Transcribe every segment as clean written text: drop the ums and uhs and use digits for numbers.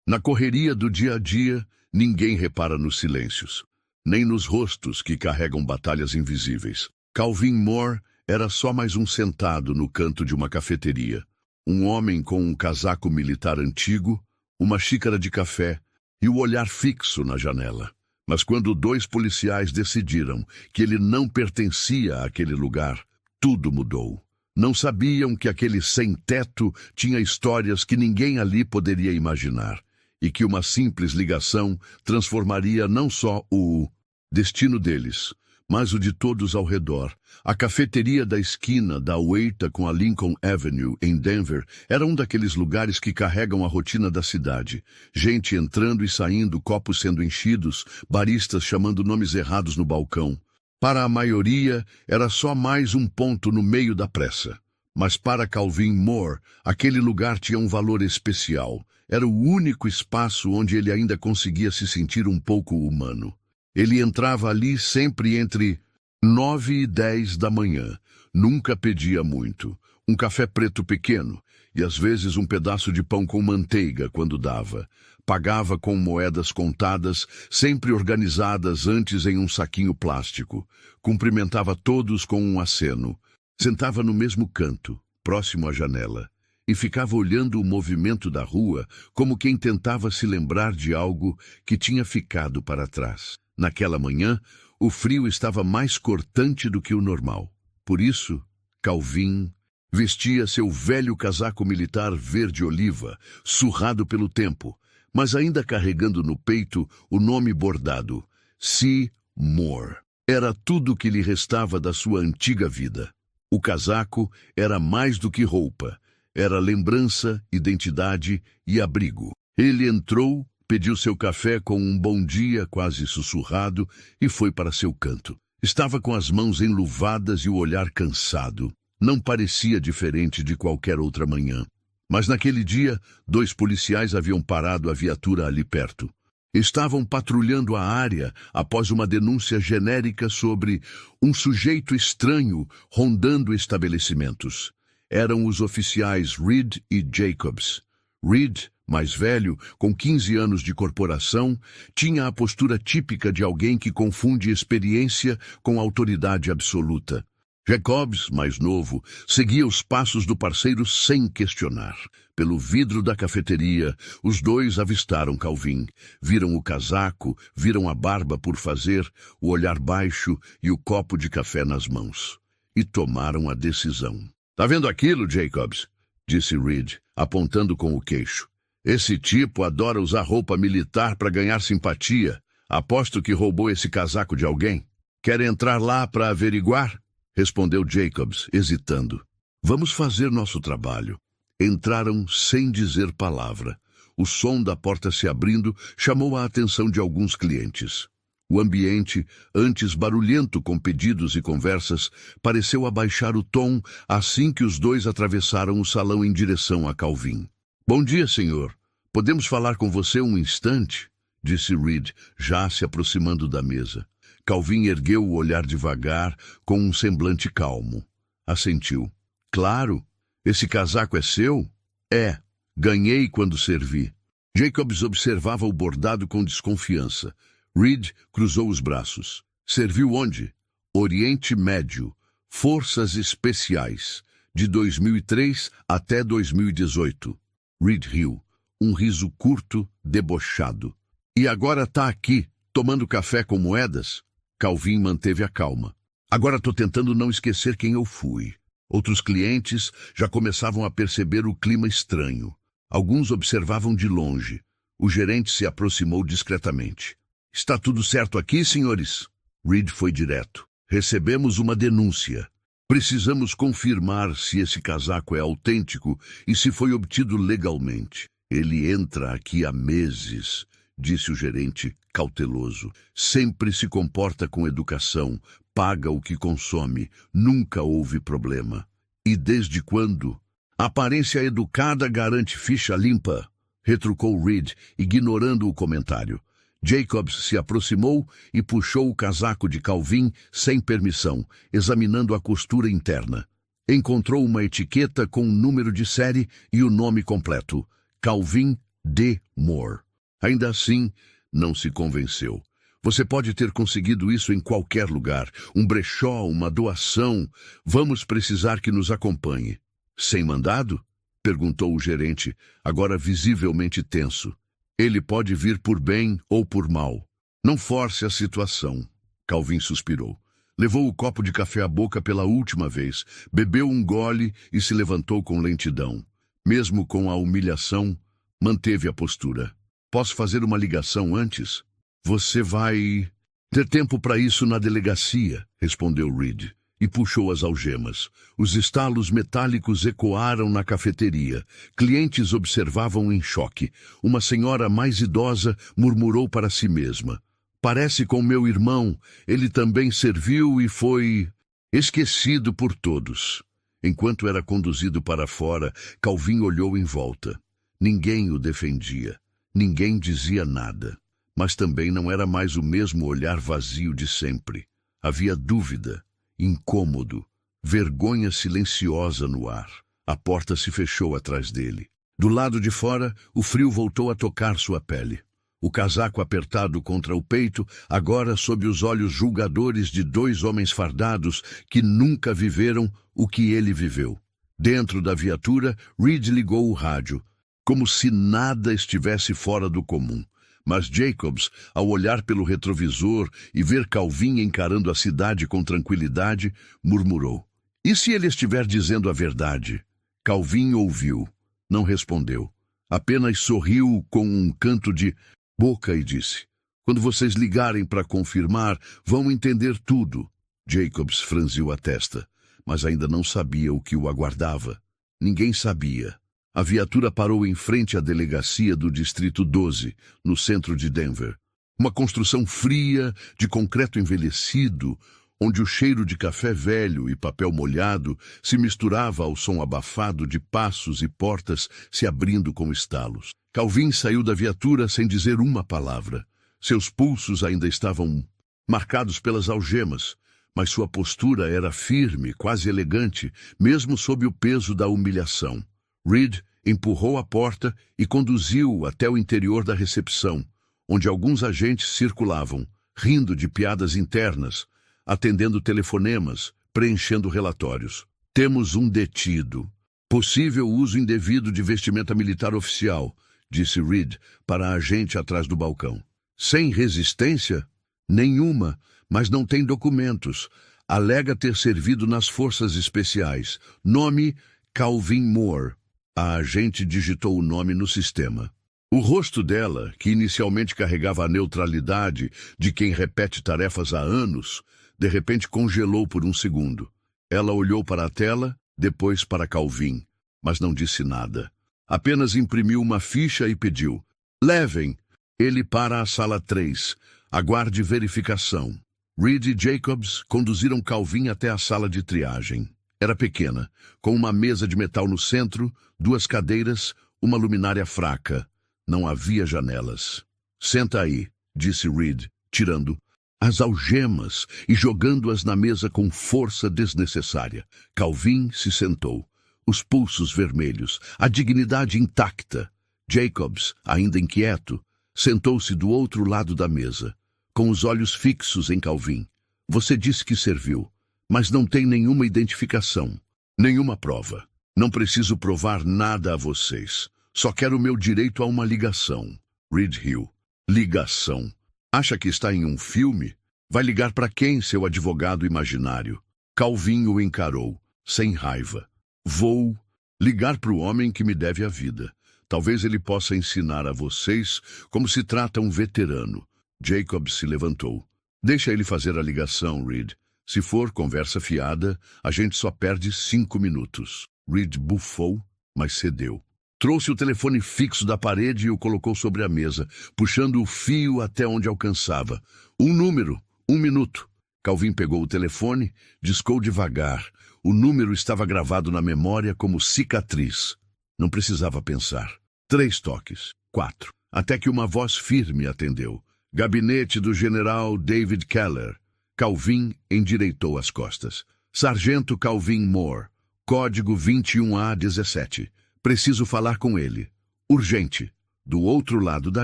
Na correria do dia a dia, ninguém repara nos silêncios, nem nos rostos que carregam batalhas invisíveis. Calvin Moore era só mais um sentado no canto de uma cafeteria. Um homem com um casaco militar antigo, uma xícara de café e o olhar fixo na janela. Mas quando 2 policiais decidiram que ele não pertencia àquele lugar, tudo mudou. Não sabiam que aquele sem-teto tinha histórias que ninguém ali poderia imaginar, e que uma simples ligação transformaria não só o destino deles, mas o de todos ao redor. A cafeteria da esquina da Ueta com a Lincoln Avenue, em Denver, era um daqueles lugares que carregam a rotina da cidade. Gente entrando e saindo, copos sendo enchidos, baristas chamando nomes errados no balcão. Para a maioria, era só mais um ponto no meio da pressa. Mas para Calvin Moore, aquele lugar tinha um valor especial. Era o único espaço onde ele ainda conseguia se sentir um pouco humano. Ele entrava ali sempre entre 9 e 10 da manhã. Nunca pedia muito. Um café preto pequeno e às vezes um pedaço de pão com manteiga quando dava. Pagava com moedas contadas, sempre organizadas antes em um saquinho plástico. Cumprimentava todos com um aceno. Sentava no mesmo canto, próximo à janela, e ficava olhando o movimento da rua como quem tentava se lembrar de algo que tinha ficado para trás. Naquela manhã, o frio estava mais cortante do que o normal. Por isso, Calvin vestia seu velho casaco militar verde-oliva, surrado pelo tempo, mas ainda carregando no peito o nome bordado, C. Moore. Era tudo o que lhe restava da sua antiga vida. O casaco era mais do que roupa, era lembrança, identidade e abrigo. Ele entrou, pediu seu café com um bom dia quase sussurrado e foi para seu canto. Estava com as mãos enluvadas e o olhar cansado. Não parecia diferente de qualquer outra manhã. Mas naquele dia, 2 policiais haviam parado a viatura ali perto. Estavam patrulhando a área após uma denúncia genérica sobre um sujeito estranho rondando estabelecimentos. Eram os oficiais Reed e Jacobs. Reed, mais velho, com 15 anos de corporação, tinha a postura típica de alguém que confunde experiência com autoridade absoluta. Jacobs, mais novo, seguia os passos do parceiro sem questionar. Pelo vidro da cafeteria, os 2 avistaram Calvin. Viram o casaco, viram a barba por fazer, o olhar baixo e o copo de café nas mãos. E tomaram a decisão. "Tá vendo aquilo, Jacobs?" disse Reed, apontando com o queixo. "Esse tipo adora usar roupa militar para ganhar simpatia. Aposto que roubou esse casaco de alguém. Quer entrar lá para averiguar?" respondeu Jacobs, hesitando. "Vamos fazer nosso trabalho." Entraram sem dizer palavra. O som da porta se abrindo chamou a atenção de alguns clientes. O ambiente, antes barulhento com pedidos e conversas, pareceu abaixar o tom assim que os 2 atravessaram o salão em direção a Calvin. "Bom dia, senhor. Podemos falar com você um instante?" disse Reed, já se aproximando da mesa. Calvin ergueu o olhar devagar, com um semblante calmo. Assentiu. "Claro. Esse casaco é seu?" "É. Ganhei quando servi." Jacobs observava o bordado com desconfiança. Reed cruzou os braços. "Serviu onde?" "Oriente Médio. Forças Especiais. De 2003 até 2018. Reed riu. Um riso curto, debochado. "E agora tá aqui, tomando café com moedas?" Calvin manteve a calma. "Agora tô tentando não esquecer quem eu fui." Outros clientes já começavam a perceber o clima estranho. Alguns observavam de longe. O gerente se aproximou discretamente. "Está tudo certo aqui, senhores?" Reed foi direto. "Recebemos uma denúncia. Precisamos confirmar se esse casaco é autêntico e se foi obtido legalmente." "Ele entra aqui há meses", disse o gerente, cauteloso. "Sempre se comporta com educação, paga o que consome, nunca houve problema." "E desde quando?" "Aparência educada garante ficha limpa", retrucou Reed, ignorando o comentário. Jacobs se aproximou e puxou o casaco de Calvin sem permissão, examinando a costura interna. Encontrou uma etiqueta com um número de série e o nome completo: Calvin D. Moore. Ainda assim, não se convenceu. Você pode ter conseguido isso em qualquer lugar. Um brechó, uma doação. Vamos precisar que nos acompanhe. Sem mandado? Perguntou o gerente, agora visivelmente tenso. Ele pode vir por bem ou por mal. Não force a situação. Calvin suspirou. Levou o copo de café à boca pela última vez, bebeu um gole e se levantou com lentidão. Mesmo com a humilhação, manteve a postura. Posso fazer uma ligação antes? Você vai ter tempo para isso na delegacia, respondeu Reed, e puxou as algemas. Os estalos metálicos ecoaram na cafeteria. Clientes observavam em choque. Uma senhora mais idosa murmurou para si mesma. Parece com meu irmão, ele também serviu e foi esquecido por todos. Enquanto era conduzido para fora, Calvin olhou em volta. Ninguém o defendia. Ninguém dizia nada. Mas também não era mais o mesmo olhar vazio de sempre. Havia dúvida, incômodo, vergonha silenciosa no ar. A porta se fechou atrás dele. Do lado de fora, o frio voltou a tocar sua pele. O casaco apertado contra o peito, agora sob os olhos julgadores de dois homens fardados que nunca viveram o que ele viveu. Dentro da viatura, Reed ligou o rádio, como se nada estivesse fora do comum. Mas Jacobs, ao olhar pelo retrovisor e ver Calvin encarando a cidade com tranquilidade, murmurou. E se ele estiver dizendo a verdade? Calvin ouviu, não respondeu. Apenas sorriu com um canto de boca e disse, quando vocês ligarem para confirmar, vão entender tudo. Jacobs franziu a testa, mas ainda não sabia o que o aguardava. Ninguém sabia. A viatura parou em frente à delegacia do Distrito 12, no centro de Denver. Uma construção fria, de concreto envelhecido, onde o cheiro de café velho e papel molhado se misturava ao som abafado de passos e portas se abrindo com estalos. Calvin saiu da viatura sem dizer uma palavra. Seus pulsos ainda estavam marcados pelas algemas, mas sua postura era firme, quase elegante, mesmo sob o peso da humilhação. Reed empurrou a porta e conduziu-o até o interior da recepção, onde alguns agentes circulavam, rindo de piadas internas, atendendo telefonemas, preenchendo relatórios. Temos um detido. Possível uso indevido de vestimenta militar oficial, disse Reed para a agente atrás do balcão. Sem resistência? Nenhuma, mas não tem documentos. Alega ter servido nas forças especiais. Nome, Calvin Moore. A agente digitou o nome no sistema. O rosto dela, que inicialmente carregava a neutralidade de quem repete tarefas há anos, de repente congelou por um segundo. Ela olhou para a tela, depois para Calvin, mas não disse nada. Apenas imprimiu uma ficha e pediu. Levem ele para a sala 3. Aguarde verificação. Reed e Jacobs conduziram Calvin até a sala de triagem. Era pequena, com uma mesa de metal no centro, 2 cadeiras, uma luminária fraca. Não havia janelas. Senta aí, disse Reed, tirando as algemas e jogando-as na mesa com força desnecessária. Calvin se sentou, os pulsos vermelhos, a dignidade intacta. Jacobs, ainda inquieto, sentou-se do outro lado da mesa, com os olhos fixos em Calvin. Você disse que serviu, mas não tem nenhuma identificação, nenhuma prova. Não preciso provar nada a vocês. Só quero o meu direito a uma ligação. Reed riu. Ligação? Acha que está em um filme? Vai ligar para quem, seu advogado imaginário? Calvin o encarou, sem raiva. Vou ligar para o homem que me deve a vida. Talvez ele possa ensinar a vocês como se trata um veterano. Jacob se levantou. Deixa ele fazer a ligação, Reed. Se for conversa fiada, a gente só perde 5 minutos. Reed bufou, mas cedeu. Trouxe o telefone fixo da parede e o colocou sobre a mesa, puxando o fio até onde alcançava. Um número, 1 minuto. Calvin pegou o telefone, discou devagar. O número estava gravado na memória como cicatriz. Não precisava pensar. 3 toques, 4. Até que uma voz firme atendeu. Gabinete do general David Keller. Calvin endireitou as costas. Sargento Calvin Moore. Código 21A17. Preciso falar com ele. Urgente. Do outro lado da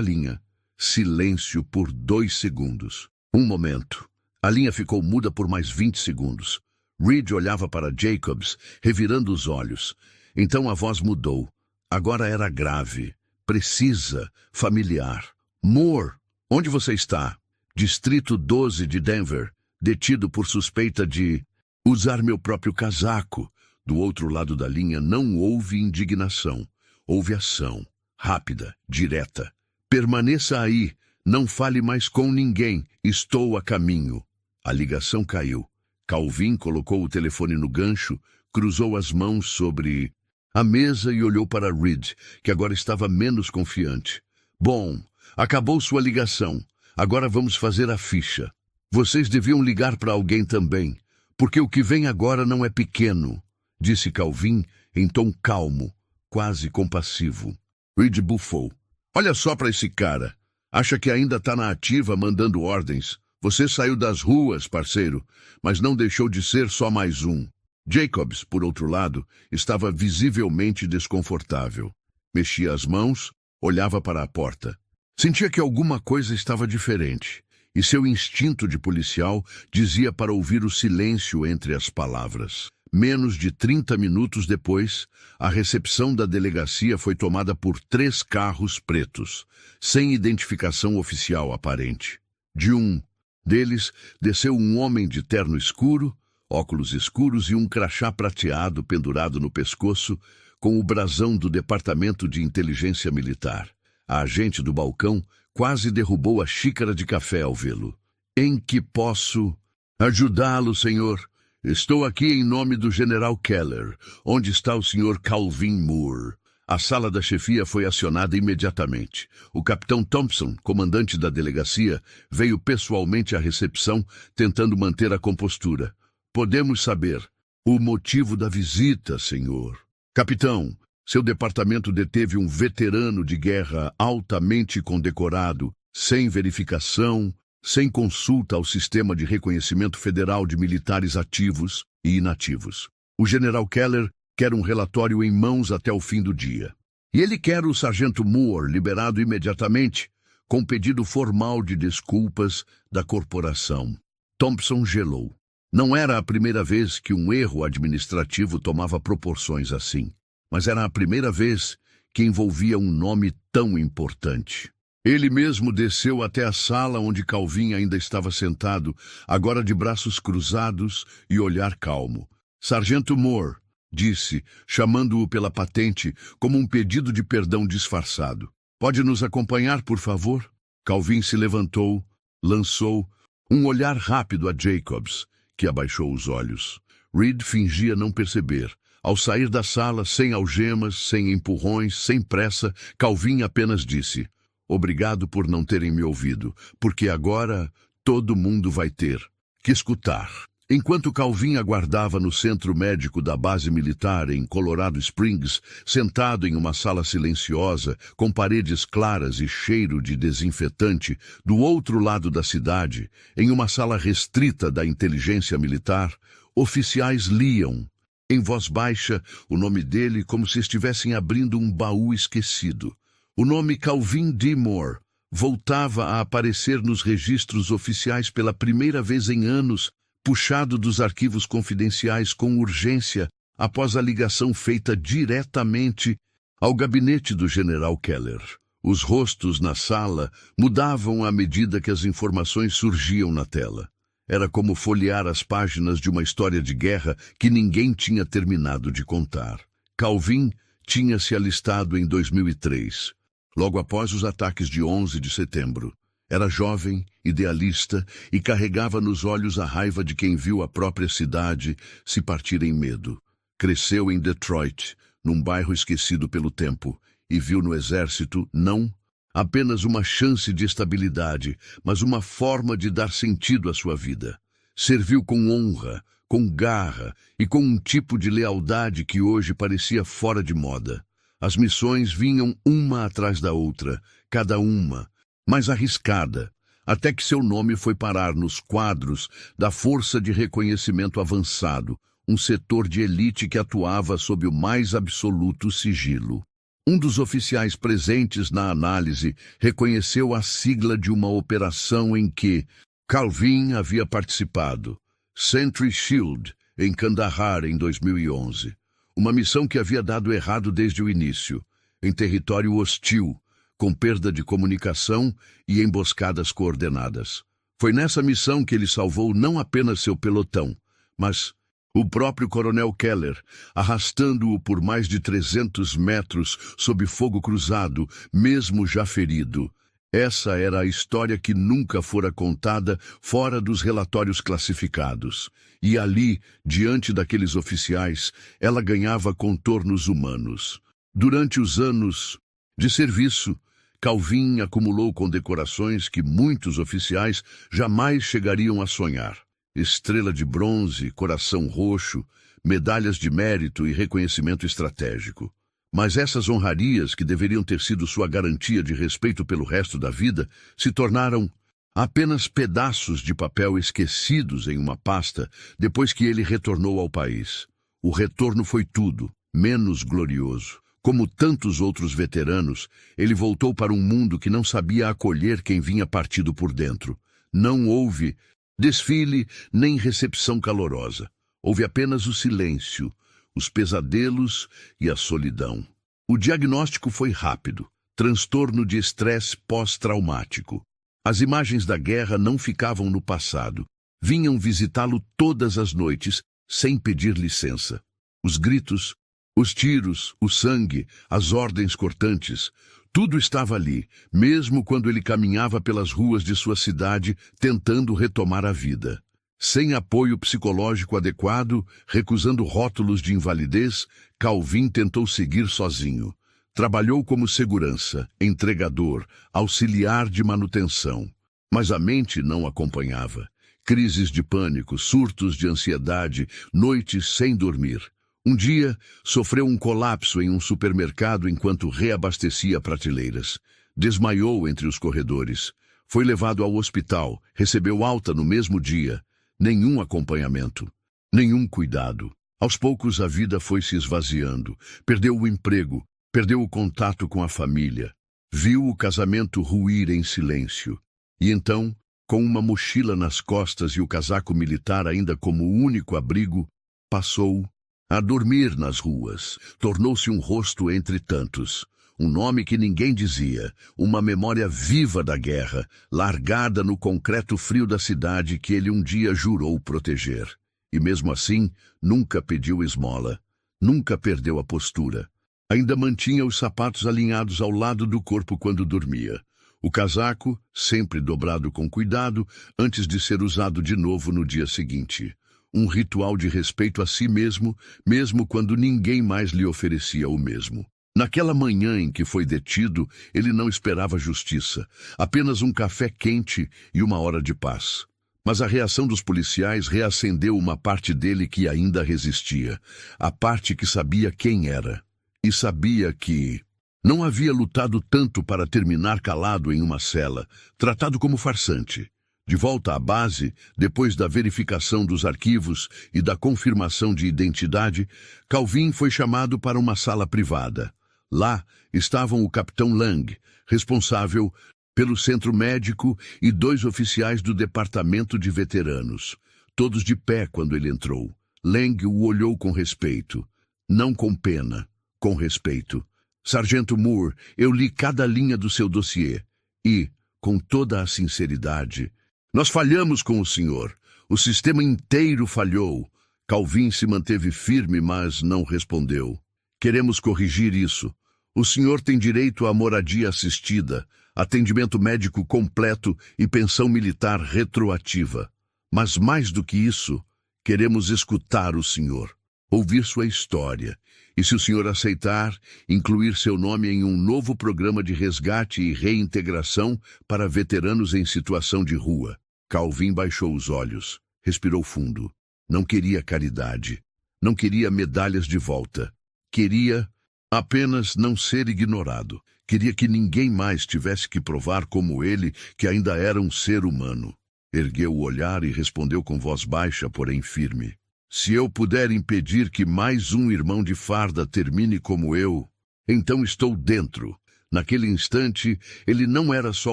linha, silêncio por 2 segundos. Um momento. A linha ficou muda por mais 20 segundos. Reed olhava para Jacobs, revirando os olhos. Então a voz mudou. Agora era grave, precisa, familiar. Moore, onde você está? Distrito 12 de Denver, detido por suspeita de usar meu próprio casaco. Do outro lado da linha não houve indignação. Houve ação, rápida, direta. Permaneça aí, não fale mais com ninguém, estou a caminho. A ligação caiu. Calvin colocou o telefone no gancho, cruzou as mãos sobre a mesa e olhou para Reed, que agora estava menos confiante. Bom, acabou sua ligação. Agora vamos fazer a ficha. Vocês deviam ligar para alguém também, porque o que vem agora não é pequeno, disse Calvin em tom calmo, quase compassivo. Reed bufou. Olha só para esse cara. Acha que ainda está na ativa mandando ordens. Você saiu das ruas, parceiro, mas não deixou de ser só mais um. Jacobs, por outro lado, estava visivelmente desconfortável. Mexia as mãos, olhava para a porta. Sentia que alguma coisa estava diferente, e seu instinto de policial dizia para ouvir o silêncio entre as palavras. Menos de 30 minutos depois, a recepção da delegacia foi tomada por 3 carros pretos, sem identificação oficial aparente. De um deles, desceu um homem de terno escuro, óculos escuros e um crachá prateado pendurado no pescoço, com o brasão do Departamento de Inteligência Militar. A agente do balcão quase derrubou a xícara de café ao vê-lo. Em que posso ajudá-lo, senhor? Estou aqui em nome do General Keller. Onde está o senhor Calvin Moore? A sala da chefia foi acionada imediatamente. O capitão Thompson, comandante da delegacia, veio pessoalmente à recepção, tentando manter a compostura. Podemos saber o motivo da visita, senhor. Capitão, seu departamento deteve um veterano de guerra altamente condecorado, sem verificação, sem consulta ao Sistema de Reconhecimento Federal de Militares Ativos e Inativos. O general Keller quer um relatório em mãos até o fim do dia. E ele quer o sargento Moore liberado imediatamente, com pedido formal de desculpas da corporação. Thompson gelou. Não era a primeira vez que um erro administrativo tomava proporções assim, mas era a primeira vez que envolvia um nome tão importante. Ele mesmo desceu até a sala onde Calvin ainda estava sentado, agora de braços cruzados e olhar calmo. Sargento Moore, disse, chamando-o pela patente, como um pedido de perdão disfarçado. Pode nos acompanhar, por favor? Calvin se levantou, lançou um olhar rápido a Jacobs, que abaixou os olhos. Reed fingia não perceber. Ao sair da sala, sem algemas, sem empurrões, sem pressa, Calvin apenas disse: obrigado por não terem me ouvido, porque agora todo mundo vai ter que escutar. Enquanto Calvin aguardava no centro médico da base militar em Colorado Springs, sentado em uma sala silenciosa, com paredes claras e cheiro de desinfetante, do outro lado da cidade, em uma sala restrita da inteligência militar, oficiais liam, em voz baixa, o nome dele como se estivessem abrindo um baú esquecido. O nome Calvin D. Moore voltava a aparecer nos registros oficiais pela primeira vez em anos, puxado dos arquivos confidenciais com urgência após a ligação feita diretamente ao gabinete do general Keller. Os rostos na sala mudavam à medida que as informações surgiam na tela. Era como folhear as páginas de uma história de guerra que ninguém tinha terminado de contar. Calvin tinha se alistado em 2003, logo após os ataques de 11 de setembro. Era jovem, idealista e carregava nos olhos a raiva de quem viu a própria cidade se partir em medo. Cresceu em Detroit, num bairro esquecido pelo tempo, e viu no exército, não apenas uma chance de estabilidade, mas uma forma de dar sentido à sua vida. Serviu com honra, com garra e com um tipo de lealdade que hoje parecia fora de moda. As missões vinham uma atrás da outra, cada uma mais arriscada, até que seu nome foi parar nos quadros da Força de Reconhecimento Avançado, um setor de elite que atuava sob o mais absoluto sigilo. Um dos oficiais presentes na análise reconheceu a sigla de uma operação em que Calvin havia participado, Sentry Shield, em Kandahar em 2011. Uma missão que havia dado errado desde o início, em território hostil, com perda de comunicação e emboscadas coordenadas. Foi nessa missão que ele salvou não apenas seu pelotão, mas o próprio Coronel Keller, arrastando-o por mais de 300 metros sob fogo cruzado, mesmo já ferido. Essa era a história que nunca fora contada fora dos relatórios classificados. E ali, diante daqueles oficiais, ela ganhava contornos humanos. Durante os anos de serviço, Calvin acumulou condecorações que muitos oficiais jamais chegariam a sonhar. Estrela de bronze, coração roxo, medalhas de mérito e reconhecimento estratégico. Mas essas honrarias, que deveriam ter sido sua garantia de respeito pelo resto da vida, se tornaram apenas pedaços de papel esquecidos em uma pasta depois que ele retornou ao país. O retorno foi tudo, menos glorioso. Como tantos outros veteranos, ele voltou para um mundo que não sabia acolher quem vinha partido por dentro. Não houve desfile nem recepção calorosa. Houve apenas o silêncio, os pesadelos e a solidão. O diagnóstico foi rápido: transtorno de estresse pós-traumático. As imagens da guerra não ficavam no passado. Vinham visitá-lo todas as noites, sem pedir licença. Os gritos, os tiros, o sangue, as ordens cortantes, tudo estava ali, mesmo quando ele caminhava pelas ruas de sua cidade tentando retomar a vida. Sem apoio psicológico adequado, recusando rótulos de invalidez, Calvin tentou seguir sozinho. Trabalhou como segurança, entregador, auxiliar de manutenção. Mas a mente não acompanhava. Crises de pânico, surtos de ansiedade, noites sem dormir. Um dia, sofreu um colapso em um supermercado enquanto reabastecia prateleiras. Desmaiou entre os corredores. Foi levado ao hospital, recebeu alta no mesmo dia. Nenhum acompanhamento, nenhum cuidado. Aos poucos a vida foi se esvaziando. Perdeu o emprego, perdeu o contato com a família. Viu o casamento ruir em silêncio. E então, com uma mochila nas costas e o casaco militar ainda como único abrigo, passou a dormir nas ruas. Tornou-se um rosto entre tantos. Um nome que ninguém dizia, uma memória viva da guerra, largada no concreto frio da cidade que ele um dia jurou proteger. E mesmo assim, nunca pediu esmola, nunca perdeu a postura. Ainda mantinha os sapatos alinhados ao lado do corpo quando dormia. O casaco, sempre dobrado com cuidado, antes de ser usado de novo no dia seguinte. Um ritual de respeito a si mesmo, mesmo quando ninguém mais lhe oferecia o mesmo. Naquela manhã em que foi detido, ele não esperava justiça, apenas um café quente e uma hora de paz. Mas a reação dos policiais reacendeu uma parte dele que ainda resistia, a parte que sabia quem era, e sabia que não havia lutado tanto para terminar calado em uma cela, tratado como farsante. De volta à base, depois da verificação dos arquivos e da confirmação de identidade, Calvin foi chamado para uma sala privada. Lá estavam o capitão Lang, responsável pelo centro médico, e 2 oficiais do departamento de veteranos, todos de pé quando ele entrou. Lang o olhou com respeito, não com pena, com respeito. Sargento Moore, eu li cada linha do seu dossiê e, com toda a sinceridade, nós falhamos com o senhor. O sistema inteiro falhou. Calvin se manteve firme, mas não respondeu. Queremos corrigir isso. O senhor tem direito à moradia assistida, atendimento médico completo e pensão militar retroativa. Mas mais do que isso, queremos escutar o senhor, ouvir sua história. E se o senhor aceitar, incluir seu nome em um novo programa de resgate e reintegração para veteranos em situação de rua. Calvin baixou os olhos, respirou fundo. Não queria caridade, não queria medalhas de volta. Queria apenas não ser ignorado. Queria que ninguém mais tivesse que provar como ele que ainda era um ser humano. Ergueu o olhar e respondeu com voz baixa, porém firme. Se eu puder impedir que mais um irmão de farda termine como eu, Então estou dentro. Naquele instante, ele não era só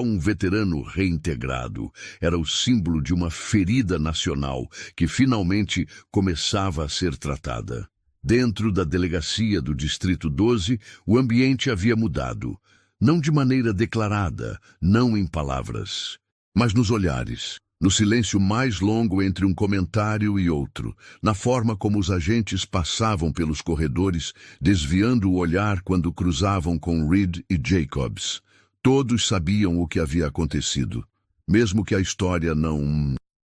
um veterano reintegrado, era o símbolo de uma ferida nacional que finalmente começava a ser tratada. Dentro da delegacia do Distrito 12, o ambiente havia mudado. Não de maneira declarada, não em palavras, mas nos olhares, no silêncio mais longo entre um comentário e outro, na forma como os agentes passavam pelos corredores, desviando o olhar quando cruzavam com Reed e Jacobs. Todos sabiam o que havia acontecido, mesmo que a história não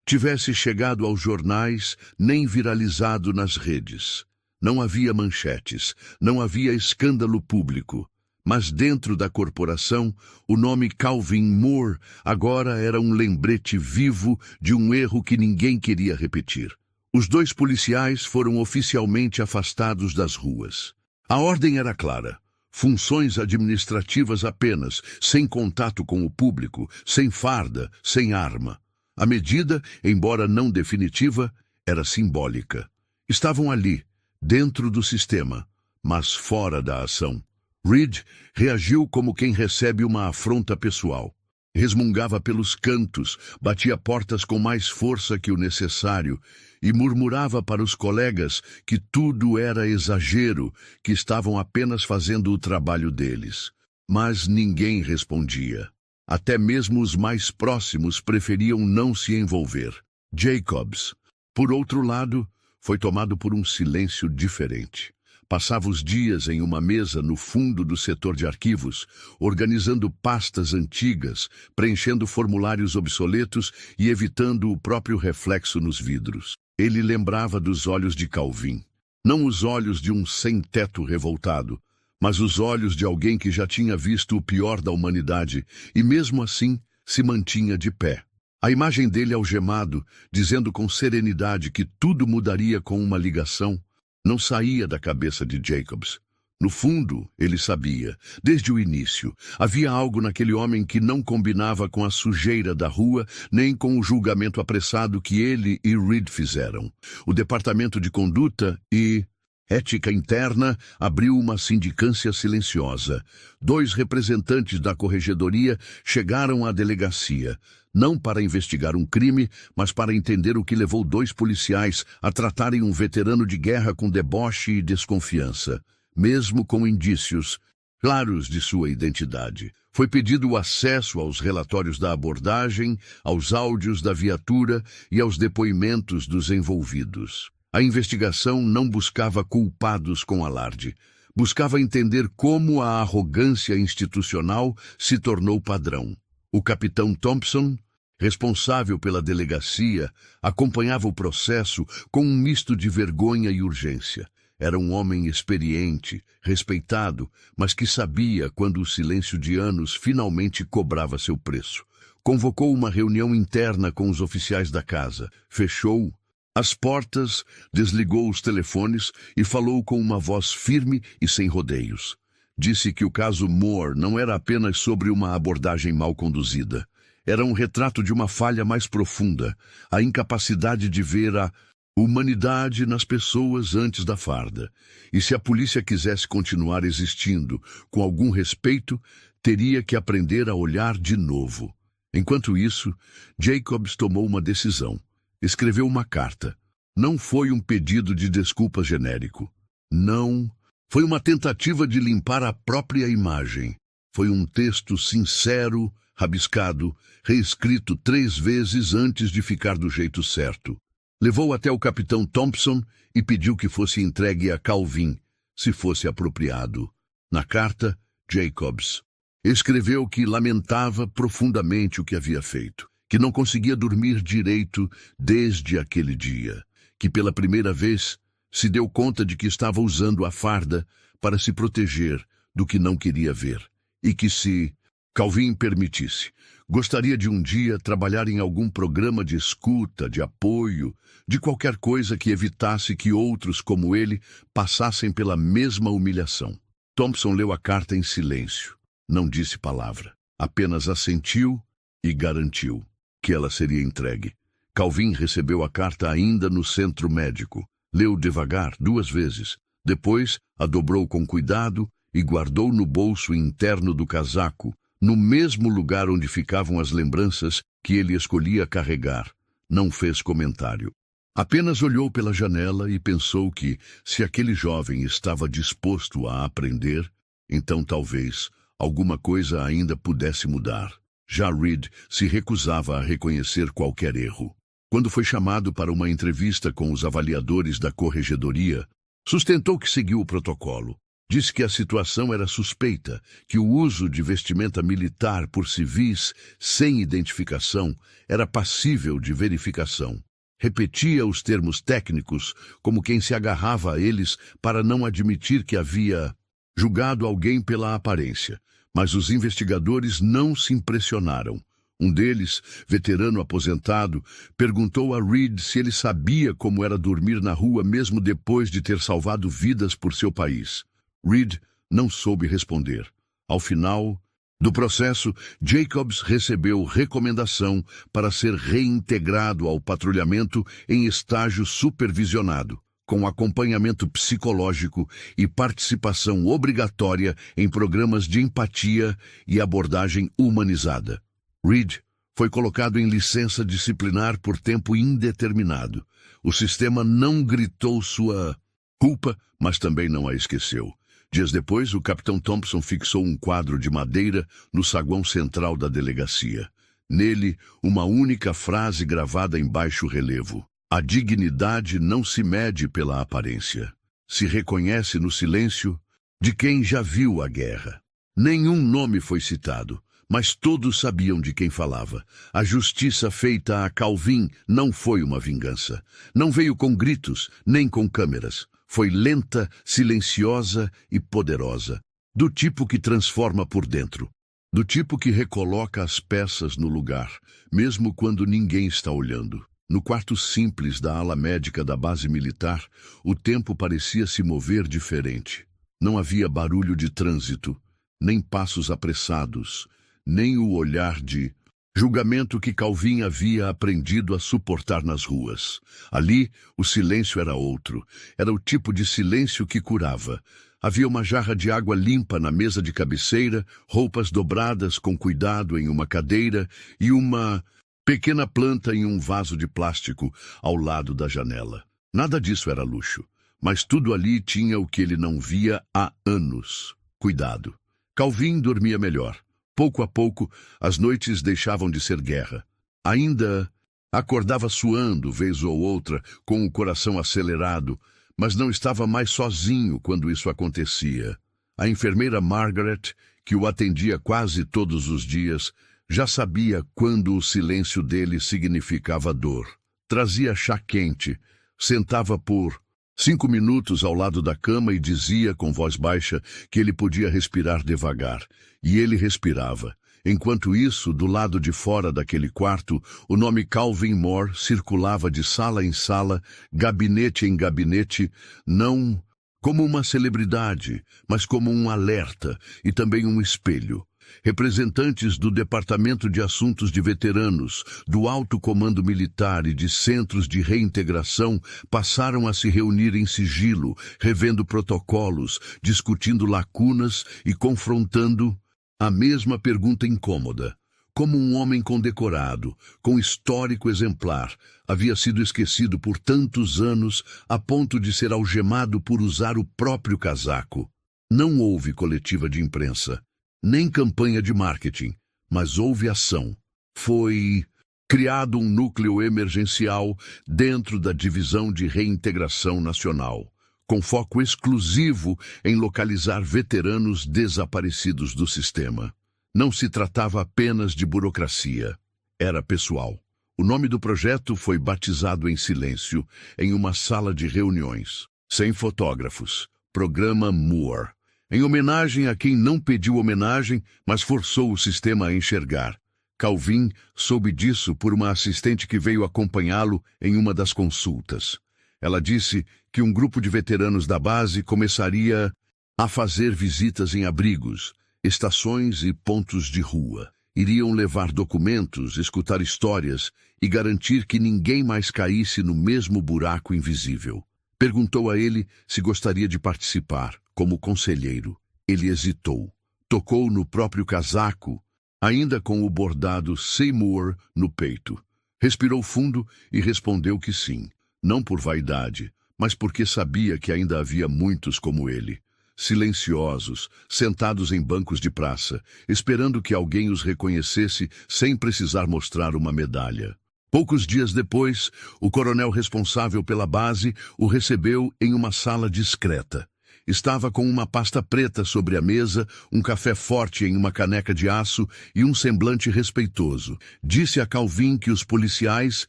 tivesse chegado aos jornais nem viralizado nas redes. Não havia manchetes, não havia escândalo público. Mas dentro da corporação, o nome Calvin Moore agora era um lembrete vivo de um erro que ninguém queria repetir. Os 2 policiais foram oficialmente afastados das ruas. A ordem era clara: funções administrativas apenas, sem contato com o público, sem farda, sem arma. A medida, embora não definitiva, era simbólica. Estavam ali, dentro do sistema, mas fora da ação. Reed reagiu como quem recebe uma afronta pessoal. Resmungava pelos cantos, batia portas com mais força que o necessário e murmurava para os colegas que tudo era exagero, que estavam apenas fazendo o trabalho deles. Mas ninguém respondia. Até mesmo os mais próximos preferiam não se envolver. Jacobs, por outro lado, foi tomado por um silêncio diferente. Passava os dias em uma mesa no fundo do setor de arquivos, organizando pastas antigas, preenchendo formulários obsoletos e evitando o próprio reflexo nos vidros. Ele lembrava dos olhos de Calvin. Não os olhos de um sem-teto revoltado, mas os olhos de alguém que já tinha visto o pior da humanidade e, mesmo assim, se mantinha de pé. A imagem dele algemado, dizendo com serenidade que tudo mudaria com uma ligação, não saía da cabeça de Jacobs. No fundo, ele sabia, desde o início, havia algo naquele homem que não combinava com a sujeira da rua, nem com o julgamento apressado que ele e Reed fizeram. O Departamento de Conduta e Ética Interna abriu uma sindicância silenciosa. 2 representantes da corregedoria chegaram à delegacia, não para investigar um crime, mas para entender o que levou 2 policiais a tratarem um veterano de guerra com deboche e desconfiança, mesmo com indícios claros de sua identidade. Foi pedido o acesso aos relatórios da abordagem, aos áudios da viatura e aos depoimentos dos envolvidos. A investigação não buscava culpados com alarde. Buscava entender como a arrogância institucional se tornou padrão. O capitão Thompson, responsável pela delegacia, acompanhava o processo com um misto de vergonha e urgência. Era um homem experiente, respeitado, mas que sabia quando o silêncio de anos finalmente cobrava seu preço. Convocou uma reunião interna com os oficiais da casa, fechou as portas, desligou os telefones e falou com uma voz firme e sem rodeios. Disse que o caso Moore não era apenas sobre uma abordagem mal conduzida. Era um retrato de uma falha mais profunda, a incapacidade de ver a humanidade nas pessoas antes da farda. E se a polícia quisesse continuar existindo com algum respeito, teria que aprender a olhar de novo. Enquanto isso, Jacobs tomou uma decisão. Escreveu uma carta. Não foi um pedido de desculpa genérico. Não. Foi uma tentativa de limpar a própria imagem. Foi um texto sincero, rabiscado, reescrito 3 vezes antes de ficar do jeito certo. Levou até o capitão Thompson e pediu que fosse entregue a Calvin, se fosse apropriado. Na carta, Jacobs escreveu que lamentava profundamente o que havia feito, que não conseguia dormir direito desde aquele dia, que pela primeira vez se deu conta de que estava usando a farda para se proteger do que não queria ver, e que se Calvin permitisse, gostaria de um dia trabalhar em algum programa de escuta, de apoio, de qualquer coisa que evitasse que outros como ele passassem pela mesma humilhação. Thompson leu a carta em silêncio. Não disse palavra. Apenas assentiu e garantiu que ela seria entregue. Calvin recebeu a carta ainda no centro médico. Leu devagar 2 vezes. Depois a dobrou com cuidado e guardou no bolso interno do casaco, no mesmo lugar onde ficavam as lembranças que ele escolhia carregar. Não fez comentário. Apenas olhou pela janela e pensou que, se aquele jovem estava disposto a aprender, então talvez alguma coisa ainda pudesse mudar. Já Reed se recusava a reconhecer qualquer erro. Quando foi chamado para uma entrevista com os avaliadores da corregedoria, sustentou que seguiu o protocolo. Disse que a situação era suspeita, que o uso de vestimenta militar por civis sem identificação era passível de verificação. Repetia os termos técnicos como quem se agarrava a eles para não admitir que havia julgado alguém pela aparência. Mas os investigadores não se impressionaram. Um deles, veterano aposentado, perguntou a Reed se ele sabia como era dormir na rua mesmo depois de ter salvado vidas por seu país. Reed não soube responder. Ao final do processo, Jacobs recebeu recomendação para ser reintegrado ao patrulhamento em estágio supervisionado, com acompanhamento psicológico e participação obrigatória em programas de empatia e abordagem humanizada. Reed foi colocado em licença disciplinar por tempo indeterminado. O sistema não gritou sua culpa, mas também não a esqueceu. Dias depois, o capitão Thompson fixou um quadro de madeira no saguão central da delegacia. Nele, uma única frase gravada em baixo relevo. A dignidade não se mede pela aparência. Se reconhece no silêncio de quem já viu a guerra. Nenhum nome foi citado, mas todos sabiam de quem falava. A justiça feita a Calvin não foi uma vingança. Não veio com gritos, nem com câmeras. Foi lenta, silenciosa e poderosa. Do tipo que transforma por dentro. Do tipo que recoloca as peças no lugar, mesmo quando ninguém está olhando. No quarto simples da ala médica da base militar, o tempo parecia se mover diferente. Não havia barulho de trânsito, nem passos apressados, nem o olhar de julgamento que Calvin havia aprendido a suportar nas ruas. Ali, o silêncio era outro. Era o tipo de silêncio que curava. Havia uma jarra de água limpa na mesa de cabeceira, roupas dobradas com cuidado em uma cadeira e uma pequena planta em um vaso de plástico ao lado da janela. Nada disso era luxo, mas tudo ali tinha o que ele não via há anos. Cuidado. Calvin dormia melhor. Pouco a pouco, as noites deixavam de ser guerra. Ainda acordava suando, vez ou outra, com o coração acelerado, mas não estava mais sozinho quando isso acontecia. A enfermeira Margaret, que o atendia quase todos os dias, já sabia quando o silêncio dele significava dor. Trazia chá quente, sentava por 5 minutos ao lado da cama e dizia com voz baixa que ele podia respirar devagar. E ele respirava. Enquanto isso, do lado de fora daquele quarto, o nome Calvin Moore circulava de sala em sala, gabinete em gabinete, não como uma celebridade, mas como um alerta e também um espelho. Representantes do Departamento de Assuntos de Veteranos, do Alto Comando Militar e de Centros de Reintegração passaram a se reunir em sigilo, revendo protocolos, discutindo lacunas e confrontando a mesma pergunta incômoda. Como um homem condecorado, com histórico exemplar, havia sido esquecido por tantos anos a ponto de ser algemado por usar o próprio casaco. Não houve coletiva de imprensa, nem campanha de marketing, mas houve ação. Foi criado um núcleo emergencial dentro da Divisão de Reintegração Nacional, com foco exclusivo em localizar veteranos desaparecidos do sistema. Não se tratava apenas de burocracia, era pessoal. O nome do projeto foi batizado em silêncio, em uma sala de reuniões, sem fotógrafos. Programa Moore. Em homenagem a quem não pediu homenagem, mas forçou o sistema a enxergar. Calvin soube disso por uma assistente que veio acompanhá-lo em uma das consultas. Ela disse que um grupo de veteranos da base começaria a fazer visitas em abrigos, estações e pontos de rua. Iriam levar documentos, escutar histórias e garantir que ninguém mais caísse no mesmo buraco invisível. Perguntou a ele se gostaria de participar, como conselheiro. Ele hesitou. Tocou no próprio casaco, ainda com o bordado Seymour no peito. Respirou fundo e respondeu que sim, não por vaidade, mas porque sabia que ainda havia muitos como ele, silenciosos, sentados em bancos de praça, esperando que alguém os reconhecesse sem precisar mostrar uma medalha. Poucos dias depois, o coronel responsável pela base o recebeu em uma sala discreta. Estava com uma pasta preta sobre a mesa, um café forte em uma caneca de aço e um semblante respeitoso. Disse a Calvin que os policiais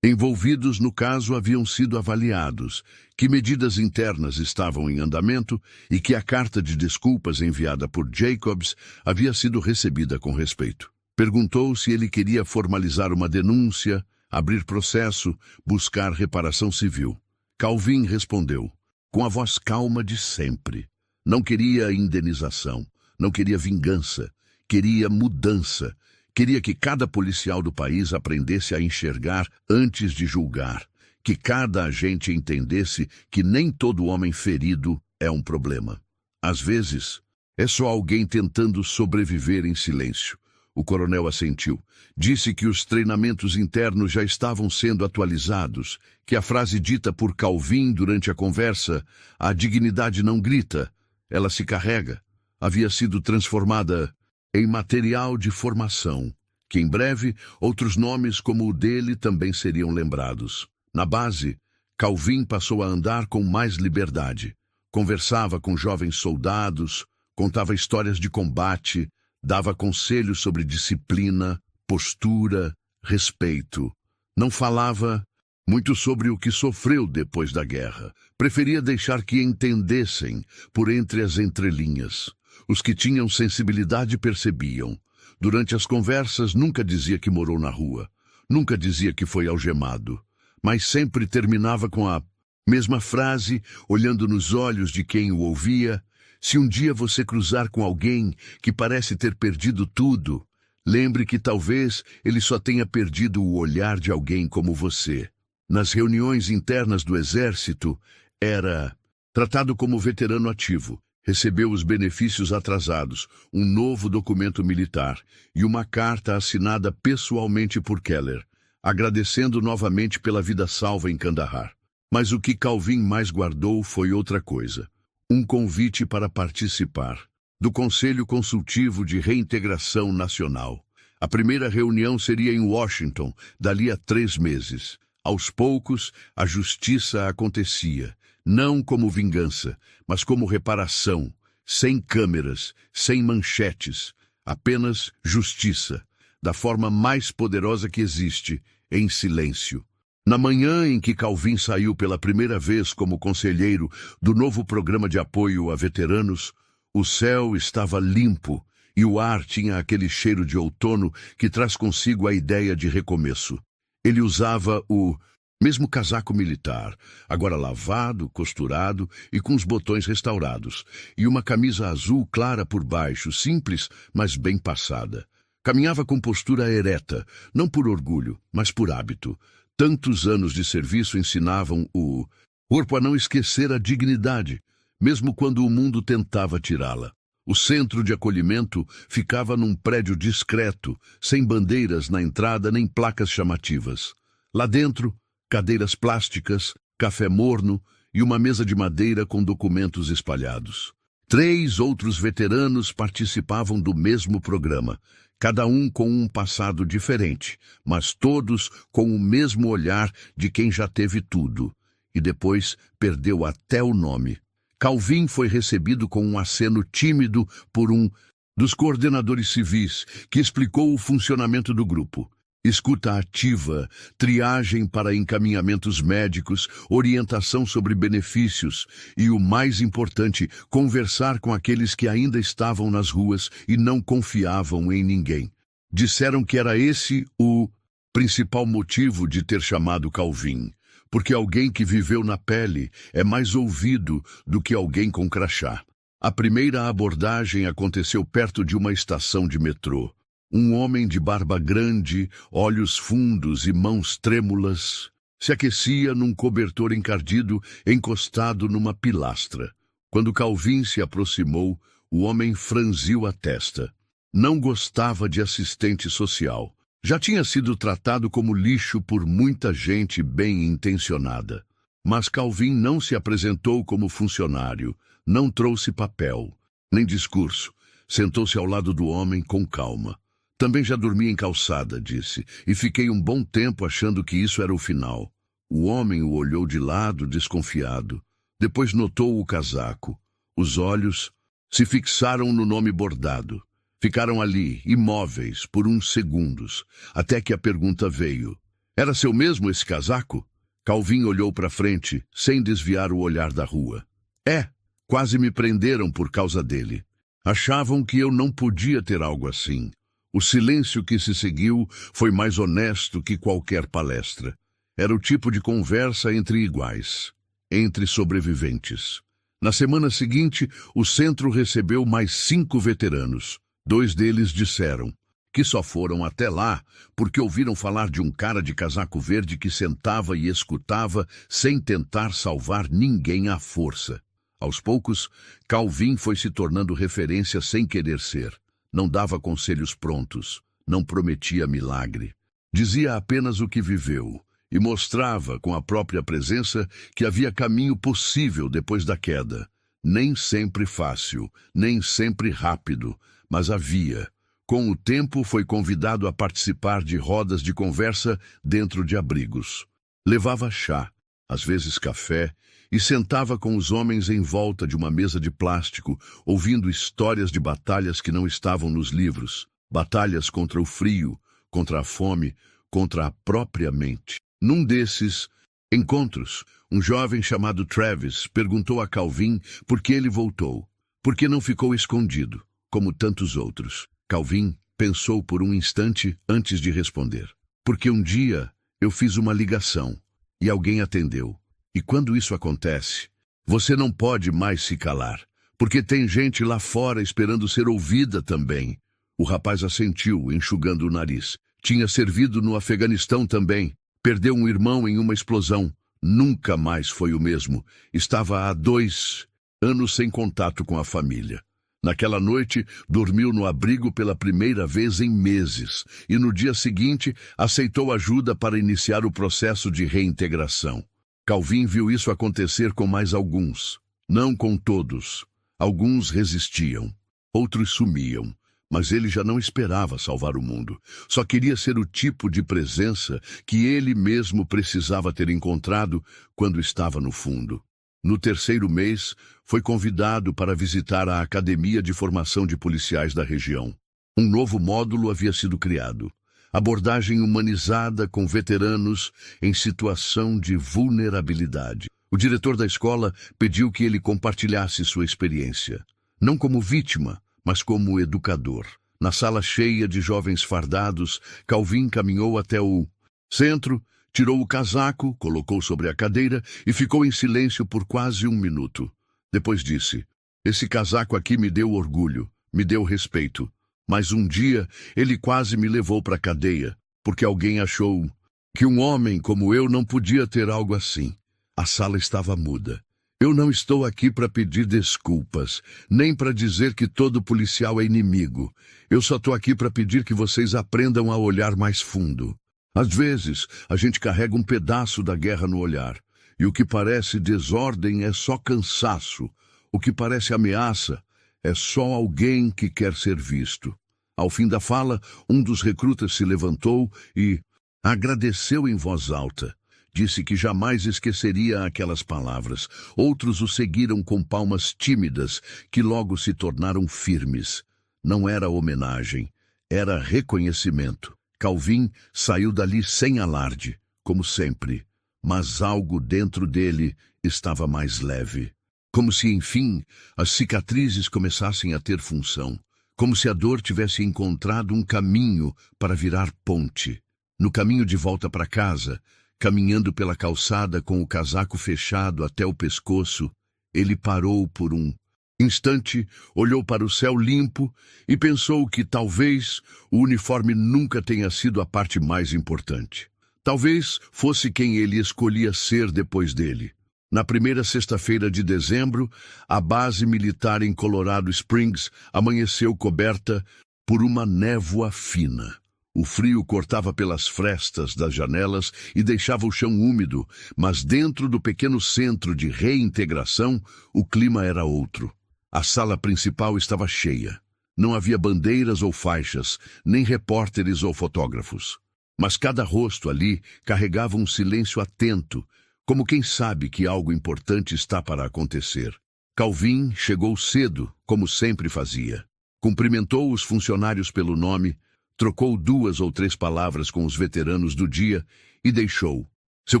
envolvidos no caso haviam sido avaliados, que medidas internas estavam em andamento e que a carta de desculpas enviada por Jacobs havia sido recebida com respeito. Perguntou se ele queria formalizar uma denúncia, abrir processo, buscar reparação civil. Calvin respondeu, com a voz calma de sempre. Não queria indenização, não queria vingança, queria mudança. Queria que cada policial do país aprendesse a enxergar antes de julgar, que cada agente entendesse que nem todo homem ferido é um problema. Às vezes, é só alguém tentando sobreviver em silêncio. O coronel assentiu. Disse que os treinamentos internos já estavam sendo atualizados, que a frase dita por Calvin durante a conversa, a dignidade não grita, ela se carrega, havia sido transformada em material de formação, que em breve outros nomes como o dele também seriam lembrados. Na base, Calvin passou a andar com mais liberdade. Conversava com jovens soldados, contava histórias de combate, dava conselhos sobre disciplina, postura, respeito. Não falava muito sobre o que sofreu depois da guerra. Preferia deixar que entendessem por entre as entrelinhas. Os que tinham sensibilidade percebiam. Durante as conversas nunca dizia que morou na rua. Nunca dizia que foi algemado. Mas sempre terminava com a mesma frase, olhando nos olhos de quem o ouvia. Se um dia você cruzar com alguém que parece ter perdido tudo, lembre que talvez ele só tenha perdido o olhar de alguém como você. Nas reuniões internas do Exército, era tratado como veterano ativo. Recebeu os benefícios atrasados, um novo documento militar e uma carta assinada pessoalmente por Keller, agradecendo novamente pela vida salva em Kandahar. Mas o que Calvin mais guardou foi outra coisa. Um convite para participar do Conselho Consultivo de Reintegração Nacional. A primeira reunião seria em Washington, dali a 3 meses. Aos poucos, a justiça acontecia, não como vingança, mas como reparação, sem câmeras, sem manchetes, apenas justiça, da forma mais poderosa que existe, em silêncio. Na manhã em que Calvin saiu pela primeira vez como conselheiro do novo programa de apoio a veteranos, o céu estava limpo e o ar tinha aquele cheiro de outono que traz consigo a ideia de recomeço. Ele usava o mesmo casaco militar, agora lavado, costurado e com os botões restaurados, e uma camisa azul clara por baixo, simples, mas bem passada. Caminhava com postura ereta, não por orgulho, mas por hábito. Tantos anos de serviço ensinavam o corpo a não esquecer a dignidade, mesmo quando o mundo tentava tirá-la. O centro de acolhimento ficava num prédio discreto, sem bandeiras na entrada nem placas chamativas. Lá dentro, cadeiras plásticas, café morno e uma mesa de madeira com documentos espalhados. 3 outros veteranos participavam do mesmo programa, cada um com um passado diferente, mas todos com o mesmo olhar de quem já teve tudo, e depois perdeu até o nome. Calvin foi recebido com um aceno tímido por um dos coordenadores civis, que explicou o funcionamento do grupo. Escuta ativa, triagem para encaminhamentos médicos, orientação sobre benefícios e, o mais importante, conversar com aqueles que ainda estavam nas ruas e não confiavam em ninguém. Disseram que era esse o principal motivo de ter chamado Calvin, porque alguém que viveu na pele é mais ouvido do que alguém com crachá. A primeira abordagem aconteceu perto de uma estação de metrô. Um homem de barba grande, olhos fundos e mãos trêmulas, se aquecia num cobertor encardido encostado numa pilastra. Quando Calvin se aproximou, O homem franziu a testa. Não gostava de assistente social. Já tinha sido tratado como lixo por muita gente bem-intencionada. Mas Calvin não se apresentou como funcionário, não trouxe papel, nem discurso. Sentou-se ao lado do homem com calma. Também já dormi em calçada, disse, e fiquei um bom tempo achando que isso era o final. O homem o olhou de lado, desconfiado. Depois notou o casaco. Os olhos se fixaram no nome bordado. Ficaram ali, imóveis, por uns segundos, até que a pergunta veio. Era seu mesmo esse casaco? Calvin olhou para frente, sem desviar o olhar da rua. É, quase me prenderam por causa dele. Achavam que eu não podia ter algo assim. O silêncio que se seguiu foi mais honesto que qualquer palestra. Era o tipo de conversa entre iguais, entre sobreviventes. Na semana seguinte, o centro recebeu mais 5 veteranos. 2 deles disseram que só foram até lá porque ouviram falar de um cara de casaco verde que sentava e escutava sem tentar salvar ninguém à força. Aos poucos, Calvin foi se tornando referência sem querer ser. Não dava conselhos prontos, não prometia milagre. Dizia apenas o que viveu e mostrava com a própria presença que havia caminho possível depois da queda. Nem sempre fácil, nem sempre rápido, mas havia. Com o tempo, foi convidado a participar de rodas de conversa dentro de abrigos. Levava chá, às vezes café, e sentava com os homens em volta de uma mesa de plástico, ouvindo histórias de batalhas que não estavam nos livros. Batalhas contra o frio, contra a fome, contra a própria mente. Num desses encontros, um jovem chamado Travis perguntou a Calvin por que ele voltou, por que não ficou escondido, como tantos outros. Calvin pensou por um instante antes de responder. Porque um dia eu fiz uma ligação e alguém atendeu. E quando isso acontece, você não pode mais se calar, porque tem gente lá fora esperando ser ouvida também. O rapaz assentiu, enxugando o nariz. Tinha servido no Afeganistão também. Perdeu um irmão em uma explosão. Nunca mais foi o mesmo. Estava há 2 anos sem contato com a família. Naquela noite, dormiu no abrigo pela primeira vez em meses e no dia seguinte aceitou ajuda para iniciar o processo de reintegração. Calvin viu isso acontecer com mais alguns. Não com todos. Alguns resistiam. Outros sumiam. Mas ele já não esperava salvar o mundo. Só queria ser o tipo de presença que ele mesmo precisava ter encontrado quando estava no fundo. No 3º mês, foi convidado para visitar a Academia de Formação de Policiais da região. Um novo módulo havia sido criado. Abordagem humanizada com veteranos em situação de vulnerabilidade. O diretor da escola pediu que ele compartilhasse sua experiência. Não como vítima, mas como educador. Na sala cheia de jovens fardados, Calvin caminhou até o centro, tirou o casaco, colocou sobre a cadeira e ficou em silêncio por quase 1 minuto. Depois disse, esse casaco aqui me deu orgulho, me deu respeito. Mas um dia ele quase me levou para a cadeia, porque alguém achou que um homem como eu não podia ter algo assim. A sala estava muda. Eu não estou aqui para pedir desculpas, nem para dizer que todo policial é inimigo. Eu só estou aqui para pedir que vocês aprendam a olhar mais fundo. Às vezes, a gente carrega um pedaço da guerra no olhar, e o que parece desordem é só cansaço. O que parece ameaça é só alguém que quer ser visto. Ao fim da fala, um dos recrutas se levantou e agradeceu em voz alta. Disse que jamais esqueceria aquelas palavras. Outros o seguiram com palmas tímidas, que logo se tornaram firmes. Não era homenagem, era reconhecimento. Calvin saiu dali sem alarde, como sempre, mas algo dentro dele estava mais leve. Como se, enfim, as cicatrizes começassem a ter função. Como se a dor tivesse encontrado um caminho para virar ponte. No caminho de volta para casa, caminhando pela calçada com o casaco fechado até o pescoço, ele parou por um instante, olhou para o céu limpo e pensou que talvez o uniforme nunca tenha sido a parte mais importante. Talvez fosse quem ele escolhia ser depois dele. Na primeira sexta-feira de dezembro, a base militar em Colorado Springs amanheceu coberta por uma névoa fina. O frio cortava pelas frestas das janelas e deixava o chão úmido, mas dentro do pequeno centro de reintegração, o clima era outro. A sala principal estava cheia. Não havia bandeiras ou faixas, nem repórteres ou fotógrafos. Mas cada rosto ali carregava um silêncio atento, como quem sabe que algo importante está para acontecer. Calvin chegou cedo, como sempre fazia. Cumprimentou os funcionários pelo nome, trocou 2 ou 3 palavras com os veteranos do dia e deixou seu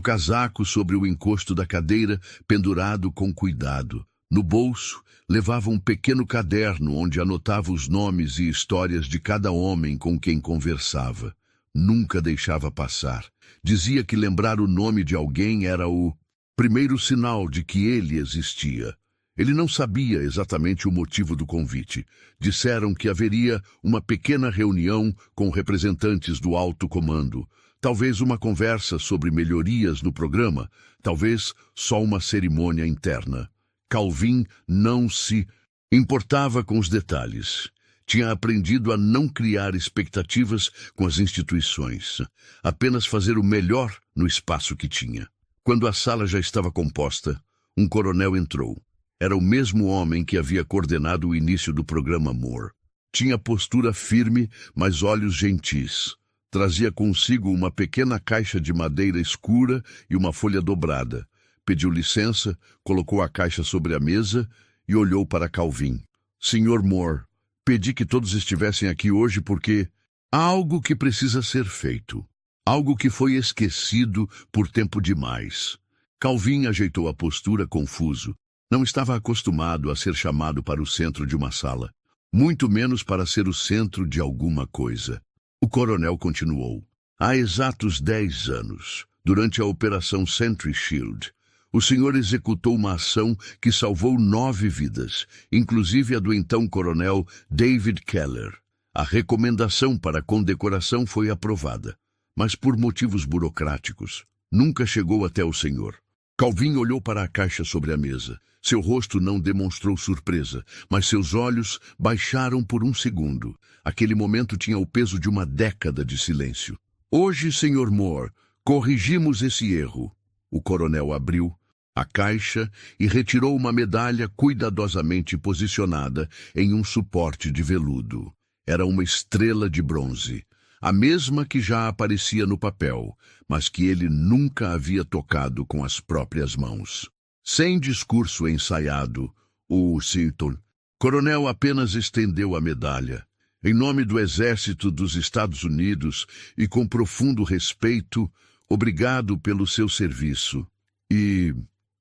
casaco sobre o encosto da cadeira, pendurado com cuidado. No bolso, levava um pequeno caderno onde anotava os nomes e histórias de cada homem com quem conversava. Nunca deixava passar. Dizia que lembrar o nome de alguém era o primeiro sinal de que ele existia. Ele não sabia exatamente o motivo do convite. Disseram que haveria uma pequena reunião com representantes do alto comando. Talvez uma conversa sobre melhorias no programa. Talvez só uma cerimônia interna. Calvin não se importava com os detalhes. Tinha aprendido a não criar expectativas com as instituições, apenas fazer o melhor no espaço que tinha. Quando a sala já estava composta, um coronel entrou. Era o mesmo homem que havia coordenado o início do programa Moore. Tinha postura firme, mas olhos gentis. Trazia consigo uma pequena caixa de madeira escura e uma folha dobrada. Pediu licença, colocou a caixa sobre a mesa e olhou para Calvin. Senhor Moore, pedi que todos estivessem aqui hoje porque há algo que precisa ser feito. Algo que foi esquecido por tempo demais. Calvin ajeitou a postura confuso. Não estava acostumado a ser chamado para o centro de uma sala, muito menos para ser o centro de alguma coisa. O coronel continuou. Há exatos 10 anos, durante a Operação Sentry Shield, o senhor executou uma ação que salvou 9 vidas, inclusive a do então coronel David Keller. A recomendação para condecoração foi aprovada, mas por motivos burocráticos, nunca chegou até o senhor. Calvin olhou para a caixa sobre a mesa. Seu rosto não demonstrou surpresa, mas seus olhos baixaram por um segundo. Aquele momento tinha o peso de uma década de silêncio. Hoje, Sr. Moore, corrigimos esse erro. O coronel abriu a caixa e retirou uma medalha cuidadosamente posicionada em um suporte de veludo. Era uma estrela de bronze, a mesma que já aparecia no papel, mas que ele nunca havia tocado com as próprias mãos. Sem discurso ensaiado, o Seaton, coronel apenas estendeu a medalha. Em nome do Exército dos Estados Unidos e com profundo respeito, obrigado pelo seu serviço e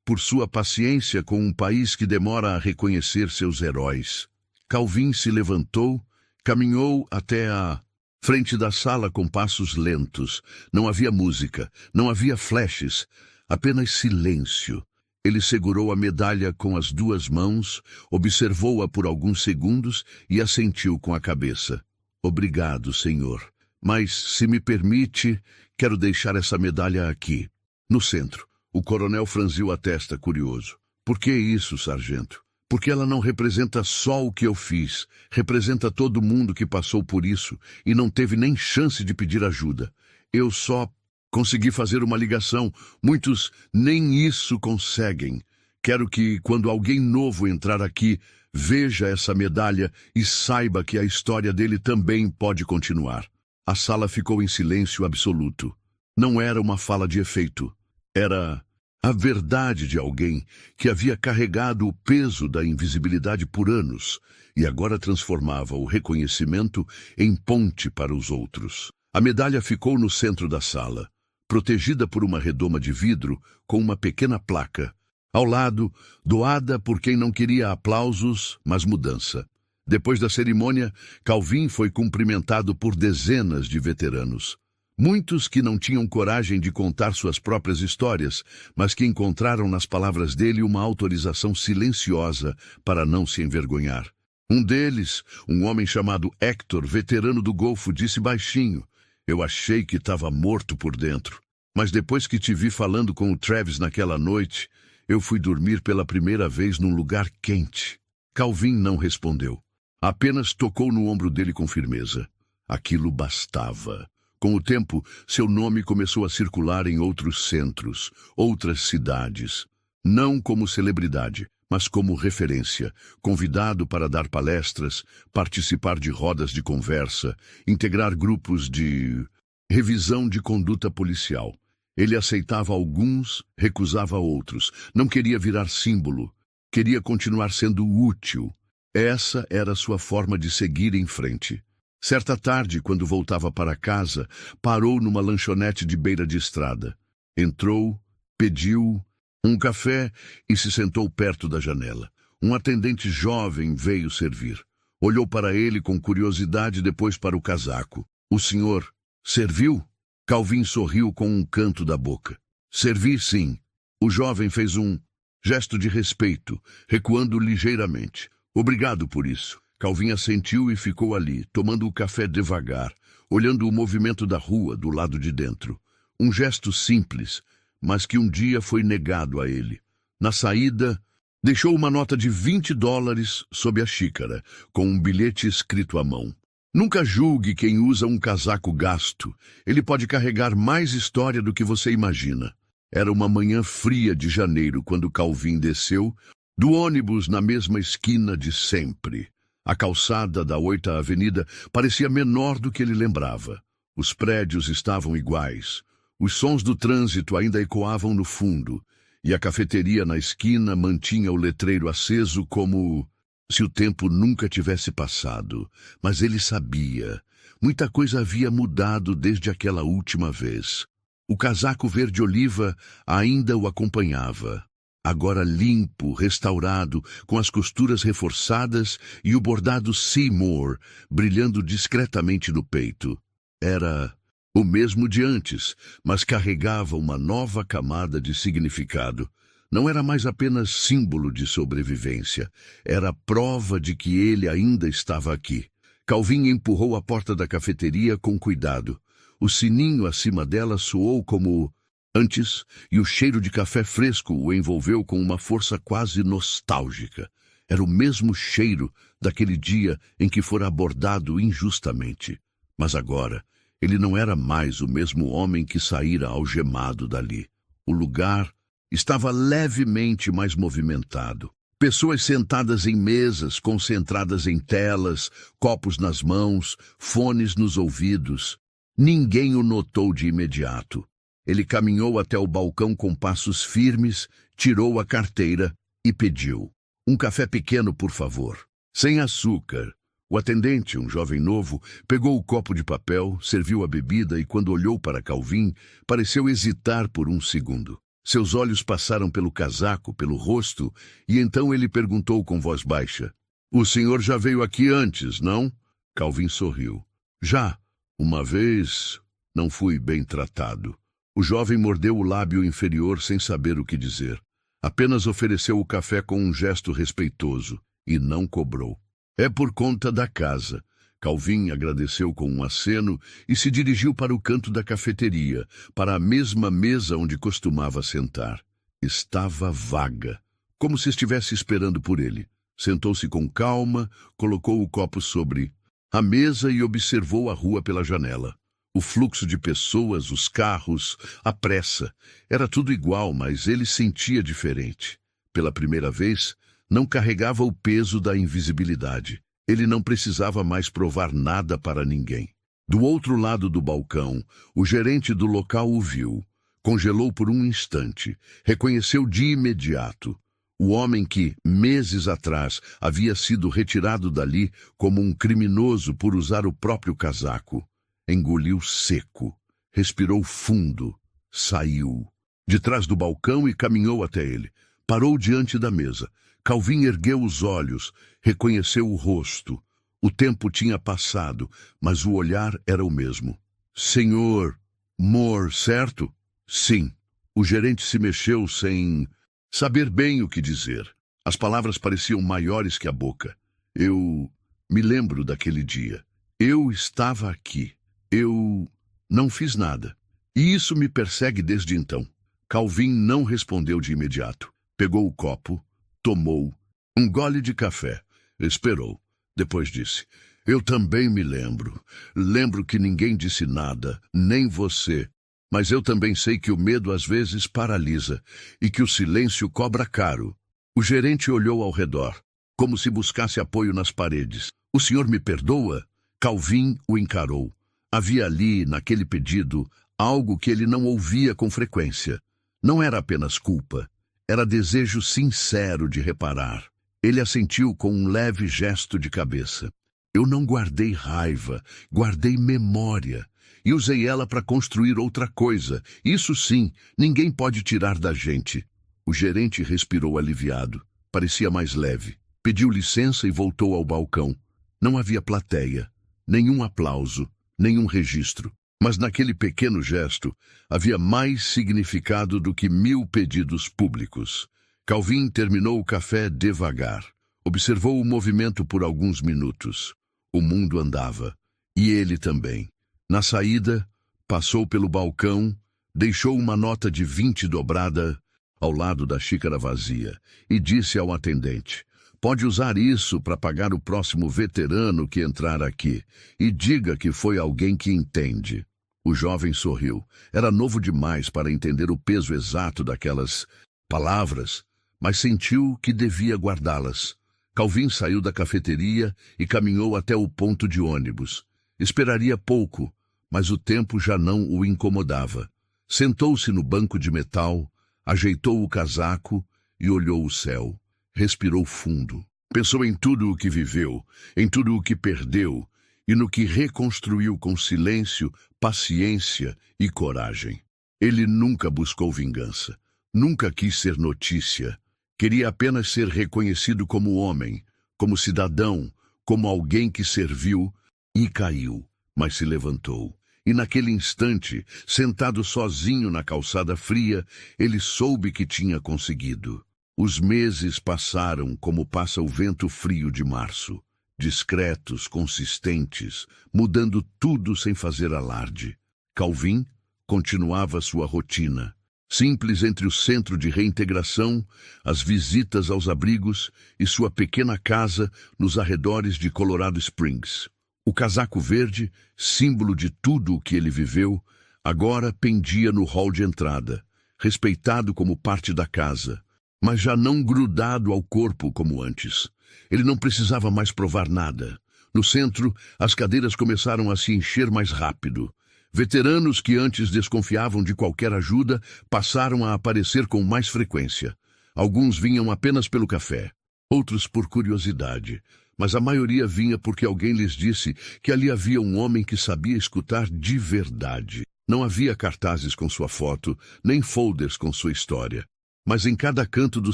por sua paciência com um país que demora a reconhecer seus heróis. Calvin se levantou, caminhou até a frente da sala com passos lentos. Não havia música, não havia flashes, apenas silêncio. Ele segurou a medalha com as 2 mãos, observou-a por alguns segundos e assentiu com a cabeça. Obrigado, senhor. Mas, se me permite, quero deixar essa medalha aqui, no centro. O coronel franziu a testa, curioso. Por que isso, sargento? Porque ela não representa só o que eu fiz, representa todo mundo que passou por isso e não teve nem chance de pedir ajuda. Eu só consegui fazer uma ligação. Muitos nem isso conseguem. Quero que, quando alguém novo entrar aqui, veja essa medalha e saiba que a história dele também pode continuar. A sala ficou em silêncio absoluto. Não era uma fala de efeito. Era a verdade de alguém que havia carregado o peso da invisibilidade por anos e agora transformava o reconhecimento em ponte para os outros. A medalha ficou no centro da sala, protegida por uma redoma de vidro com uma pequena placa. Ao lado, doada por quem não queria aplausos, mas mudança. Depois da cerimônia, Calvin foi cumprimentado por dezenas de veteranos. Muitos que não tinham coragem de contar suas próprias histórias, mas que encontraram nas palavras dele uma autorização silenciosa para não se envergonhar. Um deles, um homem chamado Hector, veterano do Golfo, disse baixinho: "Eu achei que estava morto por dentro, mas depois que te vi falando com o Travis naquela noite, Eu fui dormir pela primeira vez num lugar quente. Calvin não respondeu. Apenas tocou no ombro dele com firmeza. Aquilo bastava. Com o tempo, seu nome começou a circular em outros centros, outras cidades. Não como celebridade, mas como referência, convidado para dar palestras, participar de rodas de conversa, integrar grupos de revisão de conduta policial. Ele aceitava alguns, recusava outros. Não queria virar símbolo. Queria continuar sendo útil. Essa era sua forma de seguir em frente. Certa tarde, quando voltava para casa, parou numa lanchonete de beira de estrada. Entrou, pediu um café e se sentou perto da janela. Um atendente jovem veio servir. Olhou para ele com curiosidade, depois para o casaco. O senhor serviu? Calvin sorriu com um canto da boca. Servi, sim. O jovem fez um gesto de respeito, recuando ligeiramente. Obrigado por isso. Calvin assentiu e ficou ali, tomando o café devagar, olhando o movimento da rua do lado de dentro. Um gesto simples, mas que um dia foi negado a ele. Na saída, deixou uma nota de $20 sob a xícara, com um bilhete escrito à mão. Nunca julgue quem usa um casaco gasto. Ele pode carregar mais história do que você imagina. Era uma manhã fria de janeiro quando Calvin desceu do ônibus na mesma esquina de sempre. A calçada da 8ª Avenida parecia menor do que ele lembrava. Os prédios estavam iguais. Os sons do trânsito ainda ecoavam no fundo, e a cafeteria na esquina mantinha o letreiro aceso como se o tempo nunca tivesse passado. Mas ele sabia. Muita coisa havia mudado desde aquela última vez. O casaco verde-oliva ainda o acompanhava. Agora limpo, restaurado, com as costuras reforçadas e o bordado Seymour brilhando discretamente no peito. Era o mesmo de antes, mas carregava uma nova camada de significado. Não era mais apenas símbolo de sobrevivência, era prova de que ele ainda estava aqui. Calvin empurrou a porta da cafeteria com cuidado. O sininho acima dela soou como antes, e o cheiro de café fresco o envolveu com uma força quase nostálgica. Era o mesmo cheiro daquele dia em que fora abordado injustamente. Mas agora, ele não era mais o mesmo homem que saíra algemado dali. O lugar estava levemente mais movimentado. Pessoas sentadas em mesas, concentradas em telas, copos nas mãos, fones nos ouvidos. Ninguém o notou de imediato. Ele caminhou até o balcão com passos firmes, tirou a carteira e pediu. Um café pequeno, por favor. Sem açúcar. O atendente, um jovem novo, pegou o copo de papel, serviu a bebida e, quando olhou para Calvin, pareceu hesitar por um segundo. Seus olhos passaram pelo casaco, pelo rosto, e então ele perguntou com voz baixa. O senhor já veio aqui antes, não? Calvin sorriu. Já. Uma vez não fui bem tratado. O jovem mordeu o lábio inferior sem saber o que dizer. Apenas ofereceu o café com um gesto respeitoso e não cobrou. É por conta da casa. Calvin agradeceu com um aceno e se dirigiu para o canto da cafeteria, para a mesma mesa onde costumava sentar. Estava vaga, como se estivesse esperando por ele. Sentou-se com calma, colocou o copo sobre a mesa e observou a rua pela janela. O fluxo de pessoas, os carros, a pressa. Era tudo igual, mas ele sentia diferente. Pela primeira vez, não carregava o peso da invisibilidade. Ele não precisava mais provar nada para ninguém. Do outro lado do balcão, o gerente do local o viu. Congelou por um instante. Reconheceu de imediato. O homem que, meses atrás, havia sido retirado dali como um criminoso por usar o próprio casaco. Engoliu seco. Respirou fundo. Saiu de trás do balcão e caminhou até ele. Parou diante da mesa. Calvin ergueu os olhos, reconheceu o rosto. O tempo tinha passado, mas o olhar era o mesmo. Senhor Moore, certo? Sim. O gerente se mexeu sem saber bem o que dizer. As palavras pareciam maiores que a boca. Eu me lembro daquele dia. Eu estava aqui. Eu não fiz nada. E isso me persegue desde então. Calvin não respondeu de imediato. Pegou o copo, tomou um gole de café, esperou. Depois disse: eu também me lembro. Lembro que ninguém disse nada, nem você. Mas eu também sei que o medo às vezes paralisa e que o silêncio cobra caro. O gerente olhou ao redor, como se buscasse apoio nas paredes. O senhor me perdoa? Calvin o encarou. Havia ali, naquele pedido, algo que ele não ouvia com frequência. Não era apenas culpa, era desejo sincero de reparar. Ele assentiu com um leve gesto de cabeça. Eu não guardei raiva, guardei memória. E usei ela para construir outra coisa. Isso sim, ninguém pode tirar da gente. O gerente respirou aliviado. Parecia mais leve. Pediu licença e voltou ao balcão. Não havia plateia, nenhum aplauso, nenhum registro. Mas naquele pequeno gesto havia mais significado do que 1000 pedidos públicos. Calvin terminou o café devagar. Observou o movimento por alguns minutos. O mundo andava. E ele também. Na saída, passou pelo balcão, deixou uma nota de 20 dobrada ao lado da xícara vazia e disse ao atendente: pode usar isso para pagar o próximo veterano que entrar aqui e diga que foi alguém que entende. O jovem sorriu. Era novo demais para entender o peso exato daquelas palavras, mas sentiu que devia guardá-las. Calvin saiu da cafeteria e caminhou até o ponto de ônibus. Esperaria pouco, mas o tempo já não o incomodava. Sentou-se no banco de metal, ajeitou o casaco e olhou o céu. Respirou fundo. Pensou em tudo o que viveu, em tudo o que perdeu e no que reconstruiu com silêncio, paciência e coragem. Ele nunca buscou vingança, nunca quis ser notícia. Queria apenas ser reconhecido como homem, como cidadão, como alguém que serviu e caiu, mas se levantou. E naquele instante, sentado sozinho na calçada fria, ele soube que tinha conseguido. Os meses passaram como passa o vento frio de março, discretos, consistentes, mudando tudo sem fazer alarde. Calvin continuava sua rotina, simples entre o centro de reintegração, as visitas aos abrigos e sua pequena casa nos arredores de Colorado Springs. O casaco verde, símbolo de tudo o que ele viveu, agora pendia no hall de entrada, respeitado como parte da casa, mas já não grudado ao corpo como antes. Ele não precisava mais provar nada. No centro, as cadeiras começaram a se encher mais rápido. Veteranos que antes desconfiavam de qualquer ajuda passaram a aparecer com mais frequência. Alguns vinham apenas pelo café, outros por curiosidade, mas a maioria vinha porque alguém lhes disse que ali havia um homem que sabia escutar de verdade. Não havia cartazes com sua foto, nem folders com sua história. Mas em cada canto do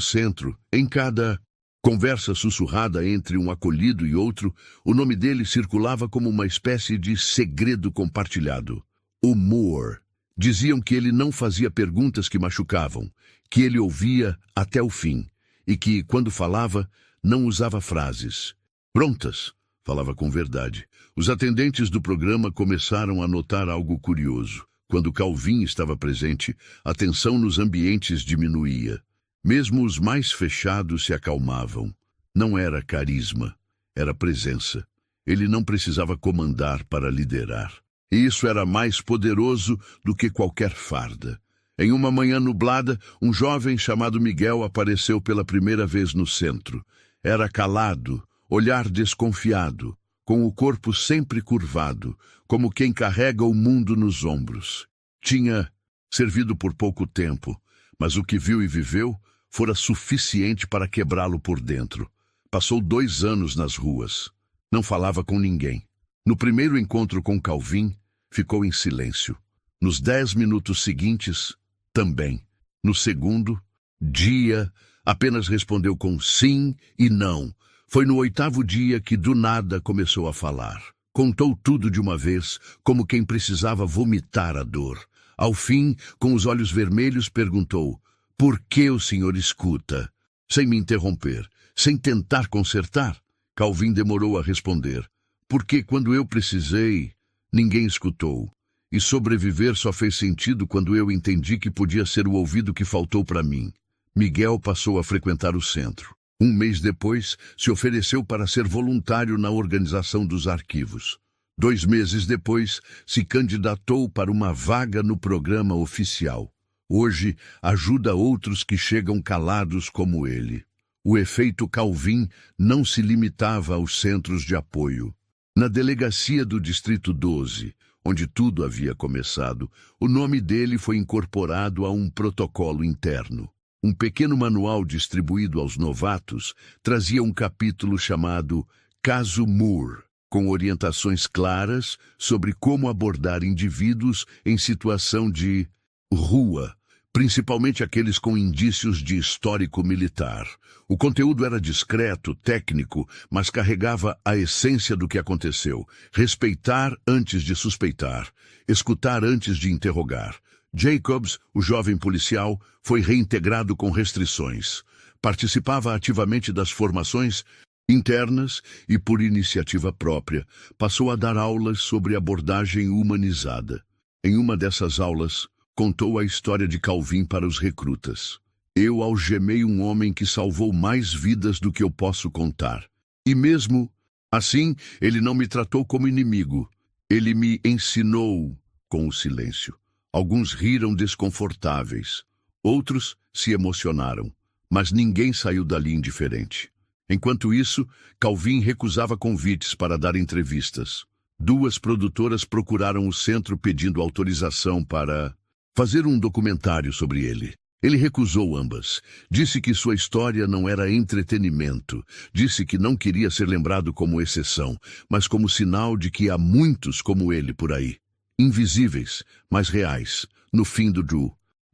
centro, em cada conversa sussurrada entre um acolhido e outro, o nome dele circulava como uma espécie de segredo compartilhado. O Moore. Diziam que ele não fazia perguntas que machucavam, que ele ouvia até o fim, e que, quando falava, não usava frases prontas. Falava com verdade. Os atendentes do programa começaram a notar algo curioso. Quando Calvin estava presente, a tensão nos ambientes diminuía. Mesmo os mais fechados se acalmavam. Não era carisma, era presença. Ele não precisava comandar para liderar. E isso era mais poderoso do que qualquer farda. Em uma manhã nublada, um jovem chamado Miguel apareceu pela primeira vez no centro. Era calado, olhar desconfiado, com o corpo sempre curvado, como quem carrega o mundo nos ombros. Tinha servido por pouco tempo, mas o que viu e viveu fora suficiente para quebrá-lo por dentro. Passou 2 anos nas ruas. Não falava com ninguém. No primeiro encontro com Calvin, ficou em silêncio. Nos 10 minutos seguintes, também. No segundo, dia, apenas respondeu com sim e não. Foi no 8º dia que do nada começou a falar. Contou tudo de uma vez, como quem precisava vomitar a dor. Ao fim, com os olhos vermelhos, perguntou: por que o senhor escuta? Sem me interromper, sem tentar consertar. Calvin demorou a responder: porque quando eu precisei, ninguém escutou. E sobreviver só fez sentido quando eu entendi que podia ser o ouvido que faltou para mim. Miguel passou a frequentar o centro. Um mês depois, se ofereceu para ser voluntário na organização dos arquivos. 2 meses depois, se candidatou para uma vaga no programa oficial. Hoje, ajuda outros que chegam calados como ele. O efeito Calvin não se limitava aos centros de apoio. Na delegacia do Distrito 12, onde tudo havia começado, o nome dele foi incorporado a um protocolo interno. Um pequeno manual distribuído aos novatos trazia um capítulo chamado Caso Moore, com orientações claras sobre como abordar indivíduos em situação de rua, principalmente aqueles com indícios de histórico militar. O conteúdo era discreto, técnico, mas carregava a essência do que aconteceu. Respeitar antes de suspeitar, escutar antes de interrogar. Jacobs, o jovem policial, foi reintegrado com restrições. Participava ativamente das formações internas e, por iniciativa própria, passou a dar aulas sobre abordagem humanizada. Em uma dessas aulas, contou a história de Calvin para os recrutas. Eu algemei um homem que salvou mais vidas do que eu posso contar. E mesmo assim, ele não me tratou como inimigo. Ele me ensinou com o silêncio. Alguns riram desconfortáveis. Outros se emocionaram. Mas ninguém saiu dali indiferente. Enquanto isso, Calvin recusava convites para dar entrevistas. 2 produtoras procuraram o centro pedindo autorização para fazer um documentário sobre ele. Ele recusou ambas. Disse que sua história não era entretenimento. Disse que não queria ser lembrado como exceção, mas como sinal de que há muitos como ele por aí. Invisíveis, mas reais. No fim do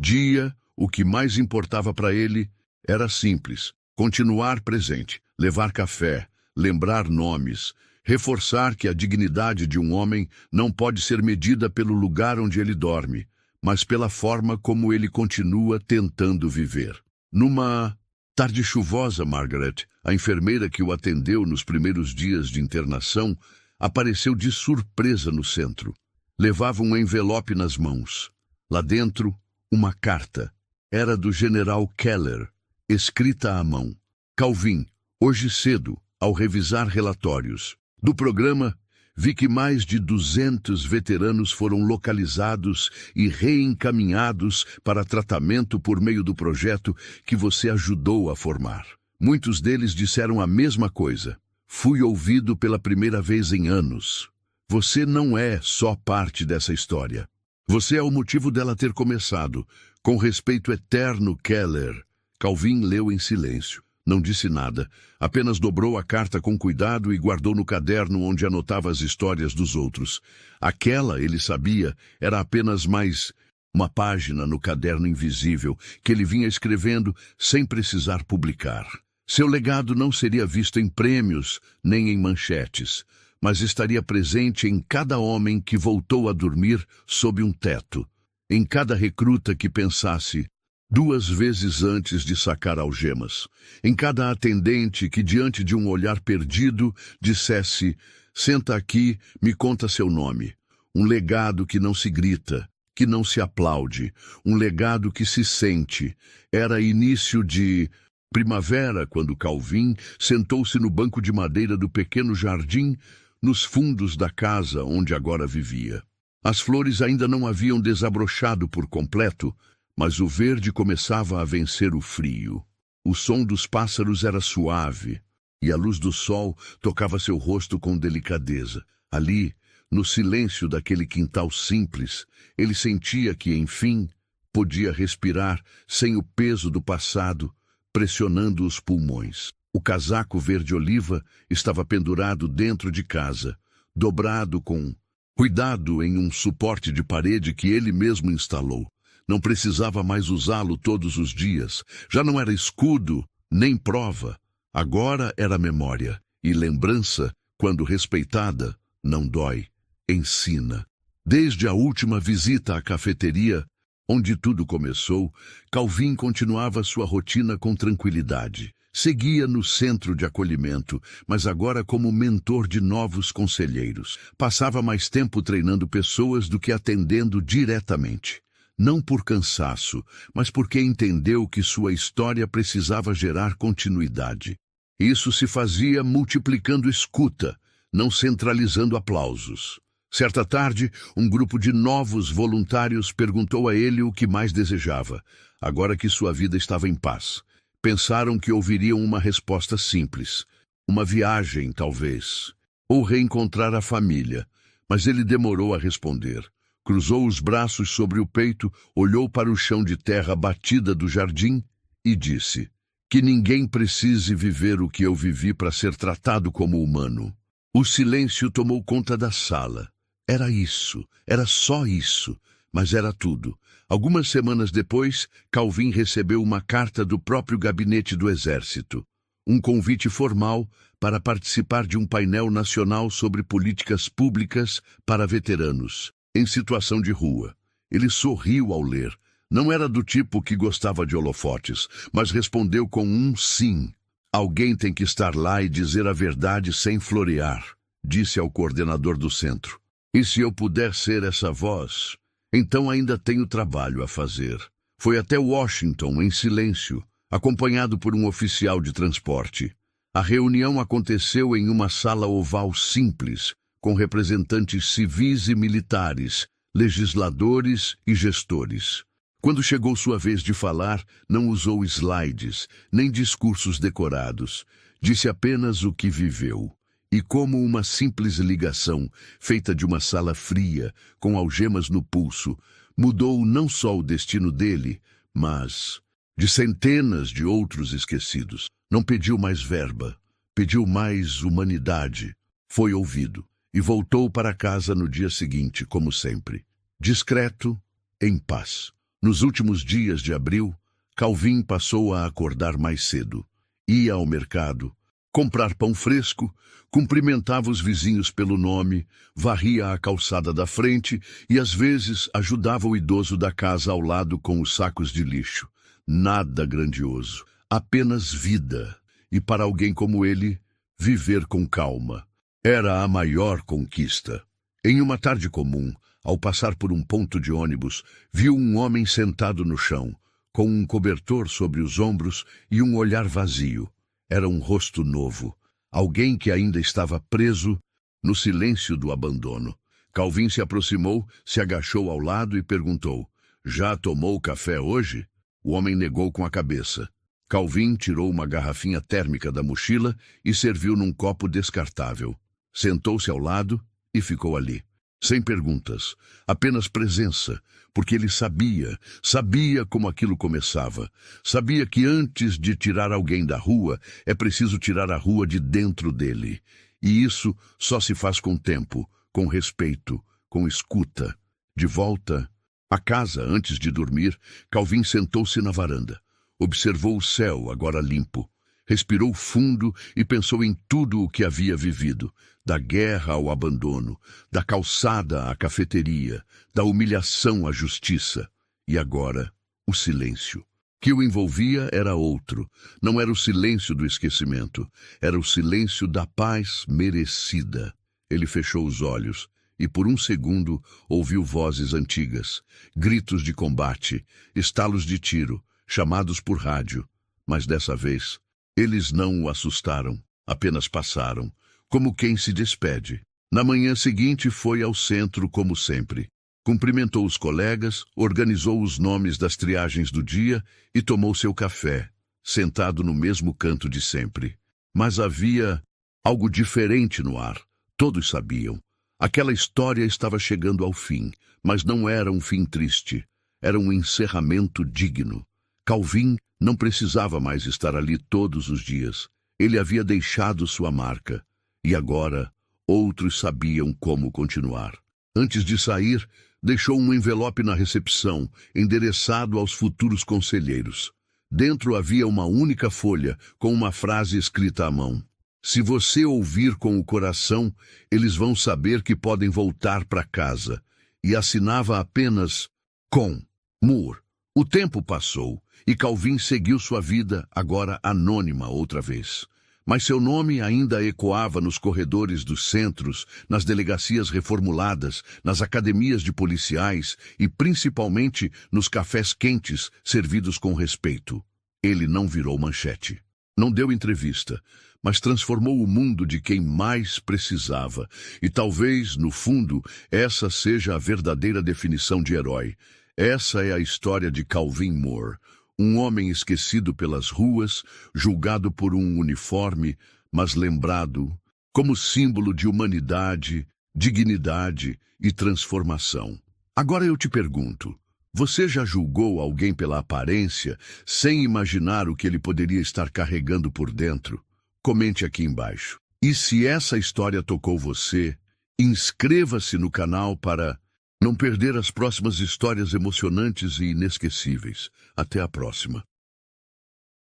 dia, o que mais importava para ele era simples: continuar presente, levar café, lembrar nomes, reforçar que a dignidade de um homem não pode ser medida pelo lugar onde ele dorme, mas pela forma como ele continua tentando viver. Numa tarde chuvosa, Margaret, a enfermeira que o atendeu nos primeiros dias de internação, apareceu de surpresa no centro. Levava um envelope nas mãos. Lá dentro, uma carta. Era do general Keller, escrita à mão. Calvin, hoje cedo, ao revisar relatórios do programa, vi que mais de 200 veteranos foram localizados e reencaminhados para tratamento por meio do projeto que você ajudou a formar. Muitos deles disseram a mesma coisa. Fui ouvido pela primeira vez em anos. Você não é só parte dessa história. Você é o motivo dela ter começado. Com respeito eterno, Keller. Calvin leu em silêncio. Não disse nada. Apenas dobrou a carta com cuidado e guardou no caderno onde anotava as histórias dos outros. Aquela, ele sabia, era apenas mais uma página no caderno invisível que ele vinha escrevendo sem precisar publicar. Seu legado não seria visto em prêmios nem em manchetes, mas estaria presente em cada homem que voltou a dormir sob um teto, em cada recruta que pensasse 2 vezes antes de sacar algemas, em cada atendente que, diante de um olhar perdido, dissesse: senta aqui, me conta seu nome. Um legado que não se grita, que não se aplaude, um legado que se sente. Era início de primavera quando Calvin sentou-se no banco de madeira do pequeno jardim nos fundos da casa onde agora vivia. As flores ainda não haviam desabrochado por completo, mas o verde começava a vencer o frio. O som dos pássaros era suave, e a luz do sol tocava seu rosto com delicadeza. Ali, no silêncio daquele quintal simples, ele sentia que, enfim, podia respirar sem o peso do passado pressionando os pulmões. O casaco verde-oliva estava pendurado dentro de casa, dobrado com cuidado em um suporte de parede que ele mesmo instalou. Não precisava mais usá-lo todos os dias. Já não era escudo, nem prova. Agora era memória. E lembrança, quando respeitada, não dói, ensina. Desde a última visita à cafeteria, onde tudo começou, Calvin continuava sua rotina com tranquilidade. Seguia no centro de acolhimento, mas agora como mentor de novos conselheiros. Passava mais tempo treinando pessoas do que atendendo diretamente. não por cansaço, mas porque entendeu que sua história precisava gerar continuidade. Isso se fazia multiplicando escuta, não centralizando aplausos. Certa tarde, um grupo de novos voluntários perguntou a ele o que mais desejava, agora que sua vida estava em paz. Pensaram que ouviriam uma resposta simples. Uma viagem, talvez. Ou reencontrar a família. Mas ele demorou a responder. Cruzou os braços sobre o peito, olhou para o chão de terra batida do jardim e disse: que ninguém precise viver o que eu vivi para ser tratado como humano. O silêncio tomou conta da sala. Era isso, era só isso, mas era tudo. Algumas semanas depois, Calvin recebeu uma carta do próprio gabinete do Exército. Um convite formal para participar de um painel nacional sobre políticas públicas para veteranos, em situação de rua. Ele sorriu ao ler. Não era do tipo que gostava de holofotes, mas respondeu com um sim. Alguém tem que estar lá e dizer a verdade sem florear, disse ao coordenador do centro. E se eu puder ser essa voz, então ainda tenho trabalho a fazer. Foi até Washington, em silêncio, acompanhado por um oficial de transporte. A reunião aconteceu em uma sala oval simples, com representantes civis e militares, legisladores e gestores. Quando chegou sua vez de falar, não usou slides, nem discursos decorados. Disse apenas o que viveu. E como uma simples ligação, feita de uma sala fria, com algemas no pulso, mudou não só o destino dele, mas de centenas de outros esquecidos. Não pediu mais verba, pediu mais humanidade. Foi ouvido e voltou para casa no dia seguinte, como sempre. Discreto, em paz. Nos últimos dias de abril, Calvin passou a acordar mais cedo. Ia ao mercado, comprar pão fresco, cumprimentava os vizinhos pelo nome, varria a calçada da frente e, às vezes, ajudava o idoso da casa ao lado com os sacos de lixo. Nada grandioso, apenas vida. E para alguém como ele, viver com calma era a maior conquista. Em uma tarde comum, ao passar por um ponto de ônibus, viu um homem sentado no chão, com um cobertor sobre os ombros e um olhar vazio. Era um rosto novo, alguém que ainda estava preso no silêncio do abandono. Calvin se aproximou, se agachou ao lado e perguntou: "Já tomou café hoje?" O homem negou com a cabeça. Calvin tirou uma garrafinha térmica da mochila e serviu num copo descartável. Sentou-se ao lado e ficou ali. Sem perguntas, apenas presença, porque ele sabia como aquilo começava. Sabia que antes de tirar alguém da rua, é preciso tirar a rua de dentro dele. E isso só se faz com tempo, com respeito, com escuta. De volta à casa, antes de dormir, Calvin sentou-se na varanda. Observou o céu, agora limpo. Respirou fundo e pensou em tudo o que havia vivido, da guerra ao abandono, da calçada à cafeteria, da humilhação à justiça. E agora, o silêncio. Que o envolvia era outro. Não era o silêncio do esquecimento, era o silêncio da paz merecida. Ele fechou os olhos e por um segundo ouviu vozes antigas, gritos de combate, estalos de tiro, chamados por rádio. Mas dessa vez, eles não o assustaram, apenas passaram, como quem se despede. Na manhã seguinte foi ao centro como sempre. Cumprimentou os colegas, organizou os nomes das triagens do dia e tomou seu café, sentado no mesmo canto de sempre. Mas havia algo diferente no ar. Todos sabiam. Aquela história estava chegando ao fim, mas não era um fim triste. Era um encerramento digno. Calvin não precisava mais estar ali todos os dias. Ele havia deixado sua marca. E agora, outros sabiam como continuar. Antes de sair, deixou um envelope na recepção, endereçado aos futuros conselheiros. Dentro havia uma única folha, com uma frase escrita à mão. Se você ouvir com o coração, eles vão saber que podem voltar para casa. E assinava apenas com Moore. O tempo passou, e Calvin seguiu sua vida, agora anônima outra vez. Mas seu nome ainda ecoava nos corredores dos centros, nas delegacias reformuladas, nas academias de policiais e principalmente nos cafés quentes servidos com respeito. Ele não virou manchete. Não deu entrevista, mas transformou o mundo de quem mais precisava. E talvez, no fundo, essa seja a verdadeira definição de herói. Essa é a história de Calvin Moore. Um homem esquecido pelas ruas, julgado por um uniforme, mas lembrado como símbolo de humanidade, dignidade e transformação. Agora eu te pergunto, você já julgou alguém pela aparência, sem imaginar o que ele poderia estar carregando por dentro? Comente aqui embaixo. E se essa história tocou você, inscreva-se no canal para não perder as próximas histórias emocionantes e inesquecíveis. Até a próxima.